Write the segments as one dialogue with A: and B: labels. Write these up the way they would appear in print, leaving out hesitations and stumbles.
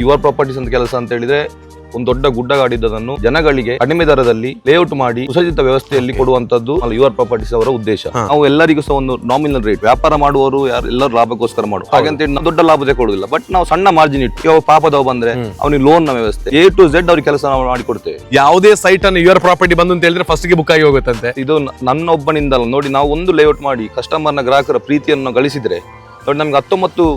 A: Your properties ಅಂತ ಕೆಲಸ ಅಂತ ಹೇಳಿದ್ರೆ ಒಂದು ದೊಡ್ಡ ಗುಡ್ಡಗಾಡಿದ್ದನ್ನು ಜನಗಳಿಗೆ ಕಡಿಮೆ ದರದಲ್ಲಿ ಲೇಔಟ್ ಮಾಡಿ ಸುಸಜ್ಜಿತ ವ್ಯವಸ್ಥೆಯಲ್ಲಿ ಕೊಡುವಂತದ್ದು ಯುವರ್ ಪ್ರಾಪರ್ಟೀಸ್ ಅವರ ಉದ್ದೇಶ. ನಾವು ಎಲ್ಲರಿಗೂ ಸಹ ಒಂದು ನಾಮಿನಲ್ ರೇಟ್, ವ್ಯಾಪಾರ ಮಾಡುವವರು ಎಲ್ಲರೂ ಲಾಭಕ್ಕೋಸ್ಕರ ಮಾಡುವ ಹಾಗಂತ ದೊಡ್ಡ ಲಾಭತೆ ಕೊಡುದಿಲ್ಲ, ಬಟ್ ನಾವು ಸಣ್ಣ ಮಾರ್ಜಿನ್ ಇಟ್ಟು ಯಾವ ಪಾಪದವ ಬಂದ್ರೆ ಅವನಿಗೆ ಲೋನ್ ನ ವ್ಯವಸ್ಥೆ A to Z ಅವ್ರಿಗೆ ಕೆಲಸ ನಾವು ಮಾಡಿಕೊಡ್ತೇವೆ.
B: ಯಾವುದೇ ಸೈಟ್ ಅನ್ನು ಯುವರ್ ಪ್ರಾಪರ್ಟಿ ಬಂದು ಅಂತ ಹೇಳಿದ್ರೆ ಫಸ್ಟ್ ಗೆ ಬುಕ್ ಆಗಿ ಹೋಗುತ್ತಂತೆ.
A: ಇದು ನನ್ನ ಒಬ್ಬನಿಂದಲ್ಲ ನೋಡಿ, ನಾವು ಒಂದು ಲೇಔಟ್ ಮಾಡಿ ಕಸ್ಟಮರ್ನ ಗ್ರಾಹಕರ ಪ್ರೀತಿಯನ್ನು ಗಳಿಸಿದ್ರೆ ನೋಡಿ ನಮ್ಗೆ 19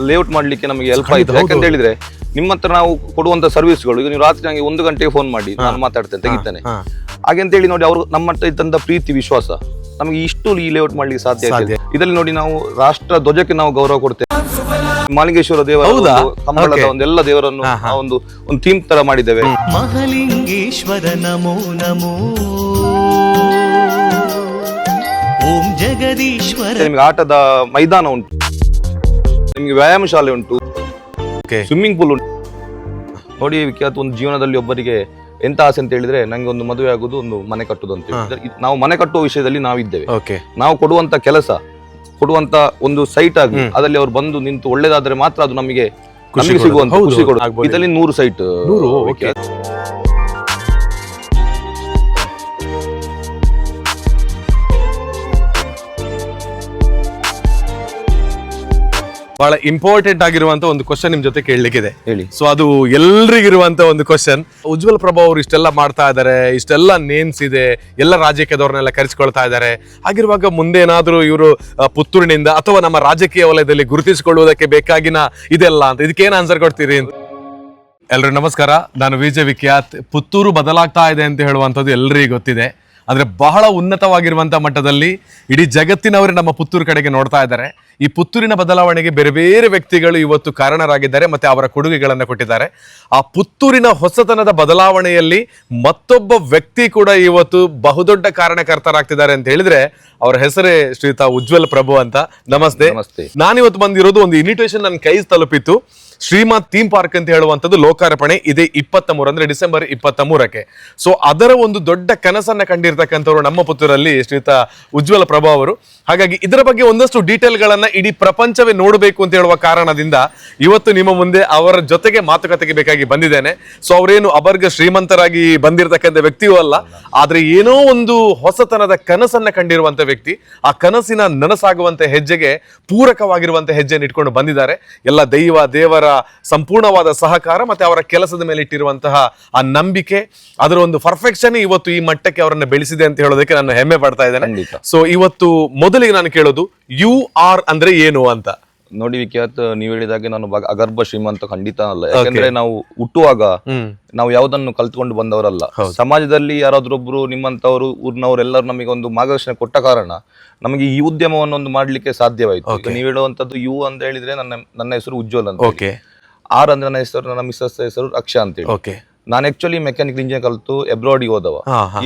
A: ಲೇಔಟ್ ಮಾಡ್ಲಿಕ್ಕೆ ನಮಗೆ ಹೆಲ್ಪ್ ಆಯ್ತು. ಯಾಕಂತ ಹೇಳಿದ್ರೆ ನಿಮ್ಮ ಹತ್ರ ನಾವು ಕೊಡುವಂತ ಸರ್ವಿಸ್ಗಳು, ಈಗ ನೀವು ರಾತ್ರಿ ನಂಗೆ 1 ಗಂಟೆಗೆ ಫೋನ್ ಮಾಡಿ ನಾನು ಮಾತಾಡ್ತೇನೆ, ತೆಗಿತೇನೆ ಹಾಗೆ ಅಂತ ಹೇಳಿ ನೋಡಿ, ಅವರು ನಮ್ಮ ಹತ್ರ ಇದ್ದಂತ ಪ್ರೀತಿ ವಿಶ್ವಾಸ ನಮಗೆ ಇಷ್ಟು ಈ ಲೇಔಟ್ ಮಾಡ್ಲಿಕ್ಕೆ ಸಾಧ್ಯ ಆಗಿದೆ. ಇದರಲ್ಲಿ ನೋಡಿ ನಾವು ರಾಷ್ಟ್ರ ಧ್ವಜಕ್ಕೆ ನಾವು ಗೌರವ ಕೊಡ್ತೇವೆ. ಮಾಲಿಂಗೇಶ್ವರ ದೇವರ ಕಂಬಳದ ಒಂದೆಲ್ಲ ದೇವರನ್ನು ಒಂದು ಥೀಮ್ ತರ ಮಾಡಿದ್ದೇವೆ.
C: ಮಹಾಲಿಂಗೇಶ್ವರ ನಮೋ ನಮೋ ಓಂ ಜಗದೀಶ್ವರ.
A: ನಿಮ್ಗೆ ಆಟದ ಮೈದಾನ ಉಂಟು, ನಿಮ್ಗೆ ವ್ಯಾಯಾಮ ಶಾಲೆ ಉಂಟು, ಸ್ವಿಮ್ಮಿಂಗ್ ಪೂಲ್ ಉಂಟು. ನೋಡಿ ವಿಖ್ಯಾತ ಒಂದು ಜೀವನದಲ್ಲಿ ಒಬ್ಬರಿಗೆ ಎಂತ ಆಸೆ ಅಂತ ಹೇಳಿದ್ರೆ ನಂಗೆ ಒಂದು ಮದುವೆ ಆಗುದು, ಒಂದು ಮನೆ ಕಟ್ಟುದು ಅಂತ ಹೇಳಿದ್ರೆ ನಾವು ಮನೆ ಕಟ್ಟುವ ವಿಷಯದಲ್ಲಿ ನಾವಿದ್ದೇವೆ. ನಾವು ಕೊಡುವಂತ ಕೆಲಸ, ಕೊಡುವಂತ ಒಂದು ಸೈಟ್ ಆಗಿ ಅದರಲ್ಲಿ ಅವ್ರು ಬಂದು ನಿಂತು ಒಳ್ಳೇದಾದ್ರೆ ಮಾತ್ರ ಅದು ನಮಗೆ ಸಿಗುವಂತ ಖುಷಿ ಕೊಡುದು. ಇದರಲ್ಲಿ 100 ಸೈಟ್.
B: ಬಹಳ ಇಂಪಾರ್ಟೆಂಟ್ ಆಗಿರುವಂತ ಒಂದು ಕ್ವಶನ್ ನಿಮ್ ಜೊತೆ ಕೇಳಲಿಕ್ಕಿದೆ,
A: ಹೇಳಿ.
B: ಸೊ ಅದು ಎಲ್ರಿಗಿರುವಂತ ಒಂದು ಕ್ವಶನ್. ಉಜ್ವಲ್ ಪ್ರಭಾ ಅವರು ಇಷ್ಟೆಲ್ಲ ಮಾಡ್ತಾ ಇದ್ದಾರೆ, ಇಷ್ಟೆಲ್ಲ ನೇಮ್ಸ್ ಇದೆ, ಎಲ್ಲ ರಾಜಕೀಯದವ್ರನ್ನೆಲ್ಲ ಕರೆಸಿಕೊಳ್ತಾ ಇದ್ದಾರೆ. ಹಾಗಿರುವಾಗ ಮುಂದೆ ಏನಾದ್ರೂ ಇವರು ಪುತ್ತೂರಿನಿಂದ ಅಥವಾ ನಮ್ಮ ರಾಜಕೀಯ ವಲಯದಲ್ಲಿ ಗುರುತಿಸಿಕೊಳ್ಳುವುದಕ್ಕೆ ಬೇಕಾಗಿನ ಇದೆಲ್ಲ ಅಂತ ಇದಕ್ಕೇನು ಆನ್ಸರ್ ಕೊಡ್ತೀರಿ? ಎಲ್ರಿಗೂ ನಮಸ್ಕಾರ, ನಾನು ವಿಜಯ್ ವಿಖ್ಯಾತ್. ಪುತ್ತೂರು ಬದಲಾಗ್ತಾ ಇದೆ ಅಂತ ಹೇಳುವಂಥದ್ದು ಎಲ್ರಿಗೂ ಗೊತ್ತಿದೆ. ಆದರೆ ಬಹಳ ಉನ್ನತವಾಗಿರುವಂಥ ಮಟ್ಟದಲ್ಲಿ ಇಡೀ ಜಗತ್ತಿನವರೇ ನಮ್ಮ ಪುತ್ತೂರು ಕಡೆಗೆ ನೋಡ್ತಾ ಇದ್ದಾರೆ. ಈ ಪುತ್ತೂರಿನ ಬದಲಾವಣೆಗೆ ಬೇರೆ ಬೇರೆ ವ್ಯಕ್ತಿಗಳು ಇವತ್ತು ಕಾರಣರಾಗಿದ್ದಾರೆ ಮತ್ತು ಅವರ ಕೊಡುಗೆಗಳನ್ನು ಕೊಟ್ಟಿದ್ದಾರೆ. ಆ ಪುತ್ತೂರಿನ ಹೊಸತನದ ಬದಲಾವಣೆಯಲ್ಲಿ ಮತ್ತೊಬ್ಬ ವ್ಯಕ್ತಿ ಕೂಡ ಇವತ್ತು ಬಹುದೊಡ್ಡ ಕಾರಣಕರ್ತರಾಗ್ತಿದ್ದಾರೆ ಅಂತ ಹೇಳಿದ್ರೆ ಅವರ ಹೆಸರೇ ಶ್ರೀಯುತ ಉಜ್ವಲ್ ಪ್ರಭು ಅಂತ. ನಮಸ್ತೆ. ನಾನಿವತ್ತು ಬಂದಿರೋದು ಒಂದು ಇನ್ವಿಟೇಷನ್ ನನ್ನ ಕೈ ತಲುಪಿತ್ತು. ಶ್ರೀಮಂತ್ ಥೀಮ್ ಪಾರ್ಕ್ ಅಂತ ಹೇಳುವಂಥದ್ದು ಲೋಕಾರ್ಪಣೆ ಇದೆ 23 ಅಂದ್ರೆ ಡಿಸೆಂಬರ್ 23ಕ್ಕೆ. ಸೊ ಅದರ ಒಂದು ದೊಡ್ಡ ಕನಸನ್ನ ಕಂಡಿರ್ತಕ್ಕಂಥವ್ರು ನಮ್ಮ ಪುತ್ತೂರಲ್ಲಿ ಶ್ರೀಯುತ ಉಜ್ವಲ ಪ್ರಭು ಅವರು. ಹಾಗಾಗಿ ಇದರ ಬಗ್ಗೆ ಒಂದಷ್ಟು ಡೀಟೇಲ್ ಗಳನ್ನ ಇಡೀ ಪ್ರಪಂಚವೇ ನೋಡಬೇಕು ಅಂತ ಹೇಳುವ ಕಾರಣದಿಂದ ಇವತ್ತು ನಿಮ್ಮ ಮುಂದೆ ಅವರ ಜೊತೆಗೆ ಮಾತುಕತೆಗೆ ಬೇಕಾಗಿ ಬಂದಿದ್ದೇನೆ. ಸೊ ಅವರೇನು ಅಬರ್ಗ ಶ್ರೀಮಂತರಾಗಿ ಬಂದಿರತಕ್ಕಂಥ ವ್ಯಕ್ತಿಯೂ ಅಲ್ಲ, ಆದ್ರೆ ಏನೋ ಒಂದು ಹೊಸತನದ ಕನಸನ್ನ ಕಂಡಿರುವಂತ ವ್ಯಕ್ತಿ. ಆ ಕನಸಿನ ನನಸಾಗುವಂತ ಹೆಜ್ಜೆಗೆ ಪೂರಕವಾಗಿರುವಂತ ಹೆಜ್ಜೆಯನ್ನು ಇಟ್ಕೊಂಡು ಬಂದಿದ್ದಾರೆ. ಎಲ್ಲ ದೇವರ ಸಂಪೂರ್ಣವಾದ ಸಹಕಾರ ಮತ್ತೆ ಅವರ ಕೆಲಸದ ಮೇಲೆ ಇಟ್ಟಿರುವಂತಹ ಆ ನಂಬಿಕೆ, ಅದರ ಒಂದು ಪರ್ಫೆಕ್ಷನ್ ಇವತ್ತು ಈ ಮಟ್ಟಕ್ಕೆ ಅವರನ್ನು ಬೆಳೆಸಿದೆ ಅಂತ ಹೇಳೋದಕ್ಕೆ ನಾನು ಹೆಮ್ಮೆ ಪಡ್ತಾ ಇದ್ದೇನೆ. ಸೊ ಇವತ್ತು ಮೊದಲಿಗೆ ನಾನು ಕೇಳೋದು UR ಅಂದ್ರೆ ಏನು ಅಂತ.
A: ನೋಡಿ ವಿಖ್ಯಾತ್, ನೀವು ಹೇಳಿದಾಗೆ ನಾನು ಅಗರ್ಭ ಶ್ರೀಮಂತ ಖಂಡಿತ ಅಲ್ಲ. ಯಾಕಂದ್ರೆ ನಾವು ಹುಟ್ಟುವಾಗ ನಾವು ಯಾವುದನ್ನು ಕಲ್ತ್ಕೊಂಡು ಬಂದವರಲ್ಲ. ಸಮಾಜದಲ್ಲಿ ಯಾರಾದ್ರೊಬ್ರು ನಿಮ್ಮಂತವರು ಊರಿನವರು ಎಲ್ಲರೂ ನಮಗೆ ಒಂದು ಮಾರ್ಗದರ್ಶನ ಕೊಟ್ಟ ಕಾರಣ ನಮಗೆ ಈ ಉದ್ಯಮವನ್ನು ಒಂದು ಮಾಡ್ಲಿಕ್ಕೆ ಸಾಧ್ಯವಾಯಿತು. ನೀವು ಹೇಳುವಂತದ್ದು ಯು ಅಂತ ಹೇಳಿದ್ರೆ ನನ್ನ ಹೆಸರು ಉಜ್ವಲ್ ಅಂತ, ಆರ್ ಅಂದ್ರೆ ನನ್ನ ಹೆಸರು, ನನ್ನ ಮಿಸ್ಸಸ್ ಹೆಸರು ರಕ್ಷಾ ಅಂತ ಹೇಳಿ. ನಾನು ಆಕ್ಚುಲಿ ಮೆಕ್ಯಾನಿಕಲ್ ಇಂಜಿನಿಯರ್ ಕಲಿತು ಅಬ್ರಾಡಿಗೆ ಹೋದವ.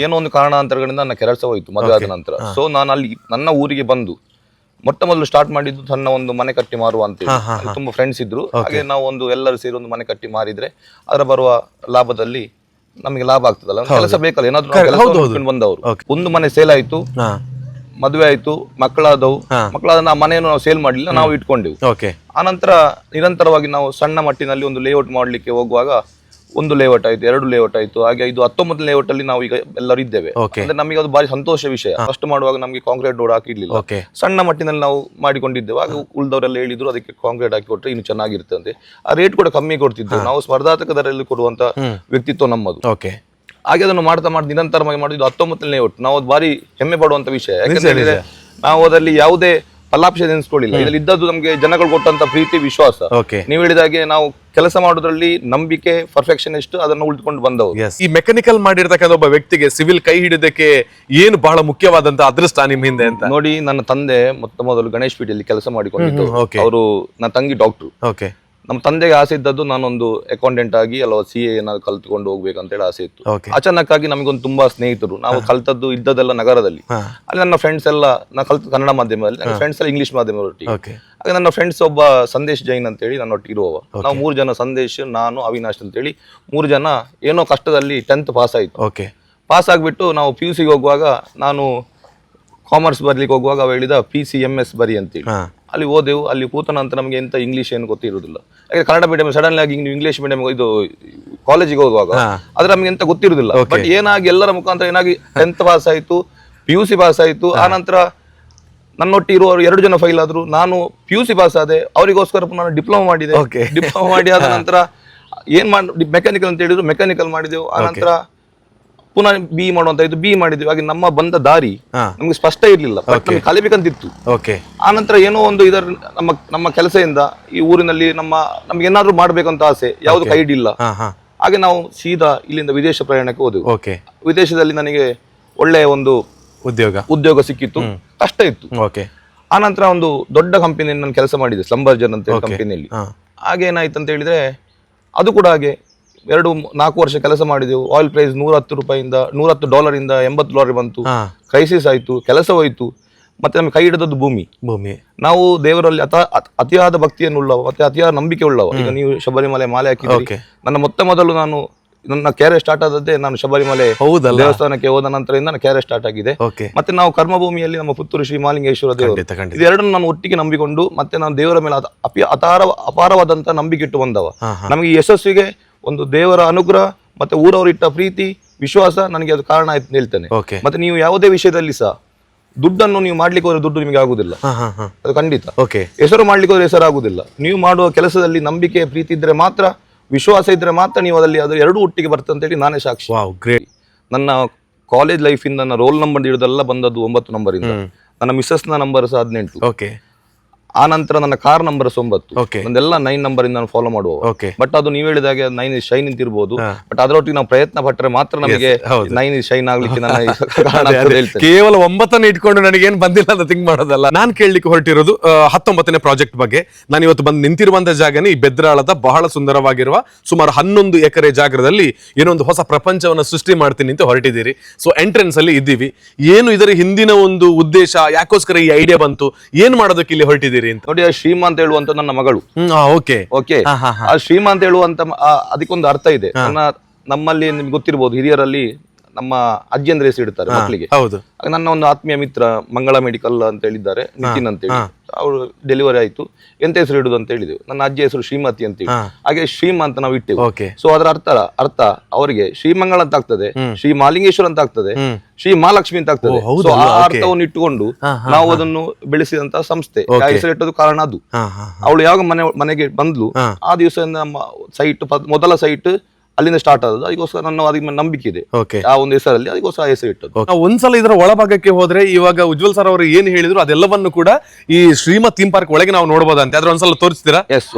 A: ಏನೋ ಒಂದು ಕಾರಣಾಂತರಗಳಿಂದ ನನ್ನ ಕೆಲಸ ಹೋಯ್ತು ಮದುವೆ ಆದ ನಂತರ. ಸೊ ನಾನು ಅಲ್ಲಿ ನನ್ನ ಊರಿಗೆ ಬಂದು ಮೊಟ್ಟ ಮೊದಲು ಸ್ಟಾರ್ಟ್ ಮಾಡಿದ್ದು ಸಣ್ಣ ಒಂದು ಮನೆ ಕಟ್ಟಿ ಮಾರುವ ಅಂತ ಹೇಳಿ. ತುಂಬಾ ಫ್ರೆಂಡ್ಸ್ ಇದ್ರು, ಹಾಗೆ ನಾವು ಒಂದು ಎಲ್ಲರೂ ಸೇರಿ ಒಂದು ಮನೆ ಕಟ್ಟಿ ಮಾರಿದ್ರೆ ಅದರ ಬರುವ ಲಾಭದಲ್ಲಿ ನಮಗೆ ಲಾಭ ಆಗ್ತದಲ್ಲ, ಕೆಲಸ ಬೇಕಲ್ಲ, ಏನಾದ್ರು ಬಂದವರು. ಒಂದು ಮನೆ ಸೇಲ್ ಆಯ್ತು, ಮದುವೆ ಆಯ್ತು, ಮಕ್ಕಳಾದ ಆ ಮನೆಯನ್ನು ನಾವು ಸೇಲ್ ಮಾಡಲಿಲ್ಲ, ನಾವು ಇಟ್ಕೊಂಡೆವು. ಆನಂತರ ನಿರಂತರವಾಗಿ ನಾವು ಸಣ್ಣ ಮಟ್ಟಿನಲ್ಲಿ ಒಂದು ಲೇಔಟ್ ಮಾಡ್ಲಿಕ್ಕೆ ಹೋಗುವಾಗ ಒಂದು ಲೇಔಟ್ ಆಯ್ತು, 2 ಲೇಔಟ್ ಆಯ್ತು, ಹಾಗೆ ಇದು 19 ಲೇಔಟ್ ಅಲ್ಲಿ ನಾವು ಈಗ ಎಲ್ಲರೂ ಇದ್ದೇವೆ. ಅಂದ್ರೆ ನಮಗೆ ಅದು ಬಾರಿ ಸಂತೋಷ ವಿಷಯ. ಫಸ್ಟ್ ಮಾಡುವಾಗ ನಮಗೆ ಕಾಂಕ್ರೀಟ್ ರೋಡ್ ಹಾಕಿರ್ಲಿಲ್ಲ, ಸಣ್ಣ ಮಟ್ಟಿನಲ್ಲಿ ನಾವು ಮಾಡಿಕೊಂಡಿದ್ದೇವೆ. ಆಗ ಉಳಿದವರೆಲ್ಲ ಹೇಳಿದ್ರು ಅದಕ್ಕೆ ಕಾಂಕ್ರೀಟ್ ಹಾಕಿ ಕೊಟ್ಟರೆ ಇನ್ನು ಚೆನ್ನಾಗಿರ್ತದೆ. ಆ ರೇಟ್ ಕೂಡ ಕಮ್ಮಿ ಕೊಡ್ತಿದ್ದೇವೆ ನಾವು, ಸ್ಪರ್ಧಾತ್ಮಕ ದರದಲ್ಲಿ ಕೊಡುವಂತ ವ್ಯಕ್ತಿತ್ವ ನಮ್ಮದು. ಹಾಗೆ ಅದನ್ನು ಮಾಡ್ತಾ ನಿರಂತರವಾಗಿ ಮಾಡಿದ್ದು 19 ಲೇಔಟ್. ನಾವು ಅದು ಬಾರಿ ಹೆಮ್ಮೆ ಪಡುವಂತ ವಿಷಯ. ಯಾಕಂದ್ರೆ ನಾವು ಅದರಲ್ಲಿ ಯಾವುದೇ ಫಲಾಪೇಕ್ಷೆ ಎನಿಸ್ಕೊಳ್ಳಿಲ್ಲ. ಇದರಲ್ಲಿ ಇದ್ದದ್ದು ನಮಗೆ ಜನಗಳು ಕೊಟ್ಟಂತ ಪ್ರೀತಿ ವಿಶ್ವಾಸ. ನೀವು ಹೇಳಿದಾಗೆ ನಾವು ಕೆಲಸ ಮಾಡೋದ್ರಲ್ಲಿ ನಂಬಿಕೆ, ಪರ್ಫೆಕ್ಷನ್ ಎಷ್ಟು ಅದನ್ನು ಉಳಿದುಕೊಂಡು ಬಂದವರು.
B: ಈ ಮೆಕ್ಯಾನಿಕಲ್ ಮಾಡಿರ್ತಕ್ಕಂಥ ಒಬ್ಬ ವ್ಯಕ್ತಿಗೆ ಸಿವಿಲ್ ಕೈ ಹಿಡಿದಕ್ಕೆ ಏನು ಬಹಳ ಮುಖ್ಯವಾದಂತ ಅದೃಷ್ಟ ನಿಮ್ ಹಿಂದೆ ಅಂತ?
A: ನೋಡಿ, ನನ್ನ ತಂದೆ ಮೊದಲು ಗಣೇಶ್ ಪೀಠಲ್ಲಿ ಕೆಲಸ ಮಾಡಿಕೊಂಡಿದ್ದು. ಅವರು ನನ್ನ ತಂಗಿ ಡಾಕ್ಟ್ರು. ನಮ್ಮ ತಂದೆಗೆ ಆಸೆ ಇದ್ದದ್ದು ನಾನೊಂದು ಅಕೌಂಟೆಂಟ್ ಆಗಿ ಅಲ್ಲ CA ಏನಾದ್ರು ಕಲ್ತ್ಕೊಂಡು ಹೋಗ್ಬೇಕಂತ ಹೇಳಿ ಆಸೆ ಇತ್ತು. ಅಚಾನಕ್ಕಾಗಿ ನಮಗೊಂದು ತುಂಬಾ ಸ್ನೇಹಿತರು, ನಾವು ಕಲ್ತದ್ದು ಇದ್ದದೆಲ್ಲ ನಗರದಲ್ಲಿ. ಅಲ್ಲಿ ನನ್ನ ಫ್ರೆಂಡ್ಸ್ ಎಲ್ಲ, ನಾ ಕಲ್ತ ಕನ್ನಡ ಮಾಧ್ಯಮದಲ್ಲಿ, ನನ್ನ ಫ್ರೆಂಡ್ಸ್ ಎಲ್ಲ ಇಂಗ್ಲಿಷ್ ಮಾಧ್ಯಮದೊಟ್ಟಿಗೆ. ಹಾಗೆ ನನ್ನ ಫ್ರೆಂಡ್ಸ್ ಒಬ್ಬ ಸಂದೇಶ್ ಜೈನ್ ಅಂತ ಹೇಳಿ ನನ್ನೊಟ್ಟಿಗೆ ಇರುವವ. ನಾವು 3 ಜನ, ಸಂದೇಶ್, ನಾನು, ಅವಿನಾಶ್ ಅಂತ ಹೇಳಿ 3 ಜನ ಏನೋ ಕಷ್ಟದಲ್ಲಿ 10th ಪಾಸ್ ಆಯ್ತು. ಪಾಸ್ ಆಗ್ಬಿಟ್ಟು ನಾವು PUCಗೆ ಹೋಗುವಾಗ, ನಾನು ಕಾಮರ್ಸ್ ಬರ್ಲಿಕ್ಕೆ ಹೋಗುವಾಗ ಹೇಳಿದ PCMS ಬರಿ ಅಂತೇಳಿ. ಅಲ್ಲಿ ಹೋದೆವು. ಅಲ್ಲಿ ಕೂತ ನಂತರ ನಮಗೆ ಎಂತ ಇಂಗ್ಲಿಷ್ ಏನು ಗೊತ್ತಿರುವುದಿಲ್ಲ. ಯಾಕಂದ್ರೆ ಕನ್ನಡ ಮೀಡಿಯಂ ಸಡನ್ ಆಗಿ ನೀವು ಇಂಗ್ಲಿಷ್ ಮೀಡಿಯಂ ಇದು ಕಾಲೇಜಿಗೆ ಹೋಗುವಾಗ ಆದ್ರೆ ನಮ್ಗೆ ಎಂತ ಗೊತ್ತಿರುವುದಿಲ್ಲ. ಬಟ್ ಏನಾಗಿ ಎಲ್ಲರ ಮುಖಾಂತರ ಏನಾಗಿ 10th ಪಾಸ್ ಆಯ್ತು, PUC ಪಾಸ್ ಆಯ್ತು. ಆ ನಂತರ ನನ್ನೊಟ್ಟಿರುವವರು 2 ಜನ ಫೈಲ್ ಆದ್ರು. ನಾನು PUC ಪಾಸ್ ಆದೆ, ಅವರಿಗೋಸ್ಕರ ನಾನು ಡಿಪ್ಲೊಮಾ ಮಾಡಿದೆ. ಡಿಪ್ಲೊಮಾ ಮಾಡಿ ಆದ ನಂತರ ಏನ್ ಮಾಡಿ ಮೆಕ್ಯಾನಿಕಲ್ ಅಂತ ಹೇಳಿದ್ರು, ಮೆಕ್ಯಾನಿಕಲ್ ಮಾಡಿದೆವು. ಆ ನಂತರ ಪುನಃ BE ಮಾಡುವಂತ ಇದು BE ಮಾಡಿದ್ವಿ. ಹಾಗೆ ನಮ್ಮ ಬಂದ ದಾರಿ ನಮ್ಗೆ ಸ್ಪಷ್ಟ ಇರ್ಲಿಲ್ಲ, ಬಟ್ ನಮ್ಗೆ ಕಲಿಬೇಕಂತಿತ್ತು. ಆ ನಂತರ ಏನೋ ಒಂದು ಇದರ ನಮ್ಮ ಕೆಲಸದಿಂದ ಈ ಊರಿನಲ್ಲಿ ನಮ್ಗೆ ಏನಾದ್ರು ಮಾಡ್ಬೇಕಂತ ಆಸೆ, ಯಾವ್ದು ಕೈ ಹಿಡಿಲ್ಲ. ಹಾಗೆ ನಾವು ಸೀದಾ ಇಲ್ಲಿಂದ ವಿದೇಶ ಪ್ರಯಾಣಕ್ಕೆ ಹೋದೆವು. ವಿದೇಶದಲ್ಲಿ ನನಗೆ ಒಳ್ಳೆಯ ಒಂದು ಉದ್ಯೋಗ ಸಿಕ್ಕಿತ್ತು. ಕಷ್ಟ ಇತ್ತು. ಆ ನಂತರ ಒಂದು ದೊಡ್ಡ ಕಂಪನಿಯಲ್ಲಿ ನಾನು ಕೆಲಸ ಮಾಡಿದೆ, ಸ್ಲಂಬರ್ಜರ್ ಅಂತ ಹೇಳಿ ಕಂಪನಿಯಲ್ಲಿ. ಹಾಗೆ ಏನಾಯ್ತು ಅಂತ ಹೇಳಿದ್ರೆ ಅದು ಕೂಡ ಹಾಗೆ 2-4 ವರ್ಷ ಕೆಲಸ ಮಾಡಿದೆವು. ಆಯಿಲ್ ಪ್ರೈಸ್ $110 $110 $80 ಬಂತು. ಕ್ರೈಸಿಸ್ ಆಯ್ತು, ಕೆಲಸ ಹೋಯ್ತು. ಮತ್ತೆ ನಮ್ಗೆ ಕೈ ಹಿಡಿದದ್ದು ಭೂಮಿ. ನಾವು ದೇವರಲ್ಲಿ ಅತಿಯಾದ ಭಕ್ತಿಯನ್ನು ಉಳ್ಳವ, ಮತ್ತೆ ಅತಿಯಾದ ನಂಬಿಕೆ ಉಳ್ಳವ. ಈಗ ನೀವು ಶಬರಿಮಲೆ ಮಾಲೆ ಹಾಕಿದ್ರಿ. ನನ್ನ ಮೊದಲು ನನ್ನ ಕ್ಯಾರಿಯರ್ ಸ್ಟಾರ್ಟ್ ಆದದ್ದೇ ನಾನು ಶಬರಿಮಲೆ ದೇವಸ್ಥಾನಕ್ಕೆ ಹೋದ ನಂತರದಿಂದ ನನ್ನ ಕ್ಯಾರಿಯರ್ ಸ್ಟಾರ್ಟ್ ಆಗಿದೆ. ಮತ್ತೆ ನಾವು ಕರ್ಮಭೂಮಿಯಲ್ಲಿ ನಮ್ಮ ಪುತ್ತೂರು ಶ್ರೀ ಮಹಾಲಿಂಗೇಶ್ವರ ದೇವರು, ಇದೆರಡನ್ನು ನಾನು ಒಟ್ಟಿಗೆ ನಂಬಿಕೊಂಡು ಮತ್ತೆ ನಾನು ದೇವರ ಮೇಲೆ ಅಪಾರವಾದಂತ ನಂಬಿಕೆ ಇಟ್ಟು ಬಂದವ. ನಮಗೆ ಈ ಯಶಸ್ವಿಗೆ ಒಂದು ದೇವರ ಅನುಗ್ರಹ ಮತ್ತೆ ಊರವರು ಇಟ್ಟ ಪ್ರೀತಿ ವಿಶ್ವಾಸ ನನಗೆ ಅದು ಕಾರಣ ಆಯ್ತು ಅಂತ ಹೇಳ್ತೇನೆ. ಮತ್ತೆ ನೀವು ಯಾವುದೇ ವಿಷಯದಲ್ಲಿ ಸಹ ದುಡ್ಡನ್ನು ನೀವು ಮಾಡ್ಲಿಕ್ಕೆ ಹೋದ್ರೆ ದುಡ್ಡು ನಿಮಗೆ ಆಗುದಿಲ್ಲ, ಅದು ಖಂಡಿತ. ಹೆಸರು ಮಾಡ್ಲಿಕ್ಕೆ ಹೋದ್ರೆ ಹೆಸರು ಆಗುದಿಲ್ಲ. ನೀವು ಮಾಡುವ ಕೆಲಸದಲ್ಲಿ ನಂಬಿಕೆ ಪ್ರೀತಿ ಇದ್ರೆ ಮಾತ್ರ, ವಿಶ್ವಾಸ ಇದ್ರೆ ಮಾತ್ರ ನೀವು ಅದಲ್ಲಿ ಅದು 2 ಒಟ್ಟಿಗೆ ಬರ್ತದೆ ಅಂತ ಹೇಳಿ ನಾನೇ ಸಾಕ್ಷಿ. ನನ್ನ ಕಾಲೇಜ್ ಲೈಫ್ ಇಂದ ನನ್ನ ರೋಲ್ ನಂಬರ್ ಹಿಡಿದೆಲ್ಲ ಬಂದದ್ದು 9 ನಂಬರ್ ಇಂದ. ನನ್ನ ಮಿಸ್ಸಸ್ ನ ನಂಬರ್ ಸಹ 18. ಆ ನಂತರ ನನ್ನ ಕಾರ್ ನಂಬರ್ 9. ಒಂದೆಲ್ಲ 9 ನಂಬರ್ ಇಂದ ನಾನು ಫಾಲೋ ಮಾಡುವ. ಬಟ್ ಅದು ನೀವು ಹೇಳಿದಾಗೆ 9 ಇಸ್ ಶೈನ್ ಅಂತಿರ್ಬೋದು. ಬಟ್ ಅದರೊಟ್ಟಿಗೆ ನಾವು ಪ್ರಯತ್ನ ಪಟ್ಟರೆ ಮಾತ್ರ ನಮಗೆ 9 ಇಸ್ ಶೈನ್ ಆಗ್ಲಿಕ್ಕೆ
B: ಕೇವಲ 9 ಇಟ್ಕೊಂಡು ನನಗೇನು ಬಂದಿಲ್ಲ ಅಂತ ಥಿಂಕ್ ಮಾಡೋದಲ್ಲ. ನಾನು ಕೇಳಲಿಕ್ಕೆ ಹೊರಟಿರೋದು 19ನೇ ಪ್ರಾಜೆಕ್ಟ್ ಬಗ್ಗೆ. ನಾನು ಇವತ್ತು ಬಂದು ನಿಂತಿರುವಂತ ಜಾಗನೇ ಈ ಬೆದ್ರಾಳದ ಬಹಳ ಸುಂದರವಾಗಿರುವ ಸುಮಾರು 11 ಎಕರೆ ಜಾಗದಲ್ಲಿ ಏನೋ ಒಂದು ಹೊಸ ಪ್ರಪಂಚವನ್ನು ಸೃಷ್ಟಿ ಮಾಡ್ತೀನಿ ಅಂತ ಹೊರಟಿದ್ದೀರಿ. ಸೊ ಎಂಟ್ರೆನ್ಸ್ ಅಲ್ಲಿ ಇದ್ದೀವಿ. ಏನು ಇದರ ಹಿಂದಿನ ಒಂದು ಉದ್ದೇಶ, ಯಾಕೋಸ್ಕರ ಈ ಐಡಿಯಾ ಬಂತು, ಏನ್ ಮಾಡೋದಕ್ಕೆ ಇಲ್ಲಿ ಹೊರಟಿದ್ದೀರಿ?
A: ನೋಡಿ, ಆ ಶ್ರೀಮಾ ಅಂತ ಹೇಳುವಂತ ನನ್ನ ಮಗಳು. ಆ ಶ್ರೀಮಾ ಅಂತ ಹೇಳುವಂತ ಅದಕ್ಕೊಂದು ಅರ್ಥ ಇದೆ. ನಮ್ಮಲ್ಲಿ ನಿಮ್ಗೆ ಗೊತ್ತಿರ್ಬೋದು, ಹಿರಿಯರಲ್ಲಿ ನಮ್ಮ ಅಜ್ಜಿ ಅಂದ್ರೆ ಹೆಸರು ಇಡ್ತಾರೆ ಮಕ್ಕಳಿಗೆ. ನನ್ನ ಒಂದು ಆತ್ಮೀಯ ಮಿತ್ರ ಮಂಗಳ ಮೆಡಿಕಲ್ ಅಂತ ಹೇಳಿದ್ದಾರೆ, ನಿತಿನ್ ಅಂತ ಹೇಳಿ. ಅವರು ಡೆಲಿವರಿ ಆಯ್ತು, ಎಂತ ಹೆಸರು ಇಡುದು ಅಂತ ಹೇಳಿದೆವು. ನನ್ನ ಅಜ್ಜಿ ಹೆಸರು ಶ್ರೀಮತಿ ಅಂತ ಹೇಳಿ, ಹಾಗೆ ಶ್ರೀಮಾ ಅಂತ ನಾವು ಇಟ್ಟೆವು. ಸೊ ಅದರ ಅರ್ಥ ಅವರಿಗೆ ಶ್ರೀಮಂಗಳ ಅಂತ ಆಗ್ತದೆ, ಶ್ರೀ ಮಹಾಲಿಂಗೇಶ್ವರ ಅಂತ ಆಗ್ತದೆ, ಶ್ರೀ ಮಹಾಲಕ್ಷ್ಮಿ ಅಂತ ಆಗ್ತದೆ. ಸೊ ಆ ಅರ್ಥವನ್ನು ಇಟ್ಟುಕೊಂಡು ನಾವು ಅದನ್ನು ಬೆಳೆಸಿದಂತಹ ಸಂಸ್ಥೆ. ಹೆಸರು ಇಟ್ಟದು ಕಾರಣ ಅದು. ಅವಳು ಯಾವಾಗ ಮನೆಗೆ ಬಂದ್ಲು ಆ ದಿವಸದಿಂದ ನಮ್ಮ ಸೈಟ್, ಮೊದಲ ಸೈಟ್ ಅಲ್ಲಿಂದ ಸ್ಟಾರ್ಟ್ ಆದದ್ದು. ಅದಕ್ಕೋಸ್ಕರ ನನ್ನ ಅದಕ್ಕೆ ನಂಬಿಕೆ ಇದೆ ಆ ಒಂದು ಹೆಸರಲ್ಲಿ, ಅದಕ್ಕೋಸ್ಕರ ಹೆಸರು ಇಟ್ಟದ್ದು.
B: ಒಂದ್ಸಲ ಇದರ ಒಳಭಾಗಕ್ಕೆ ಹೋದ್ರೆ, ಇವಾಗ ಉಜ್ವಲ್ ಸರ್ ಅವರು ಏನ್ ಹೇಳಿದ್ರು ಅದೆಲ್ಲವನ್ನು ಕೂಡ ಈ ಶ್ರೀಮತ್ ಥೀಮ್ ಪಾರ್ಕ್ ಒಳಗೆ ನಾವು ನೋಡಬಹುದಂತೆ. ಅದ್ರ ಒಂದ್ಸಲ ತೋರಿಸ್ತೀರಾ?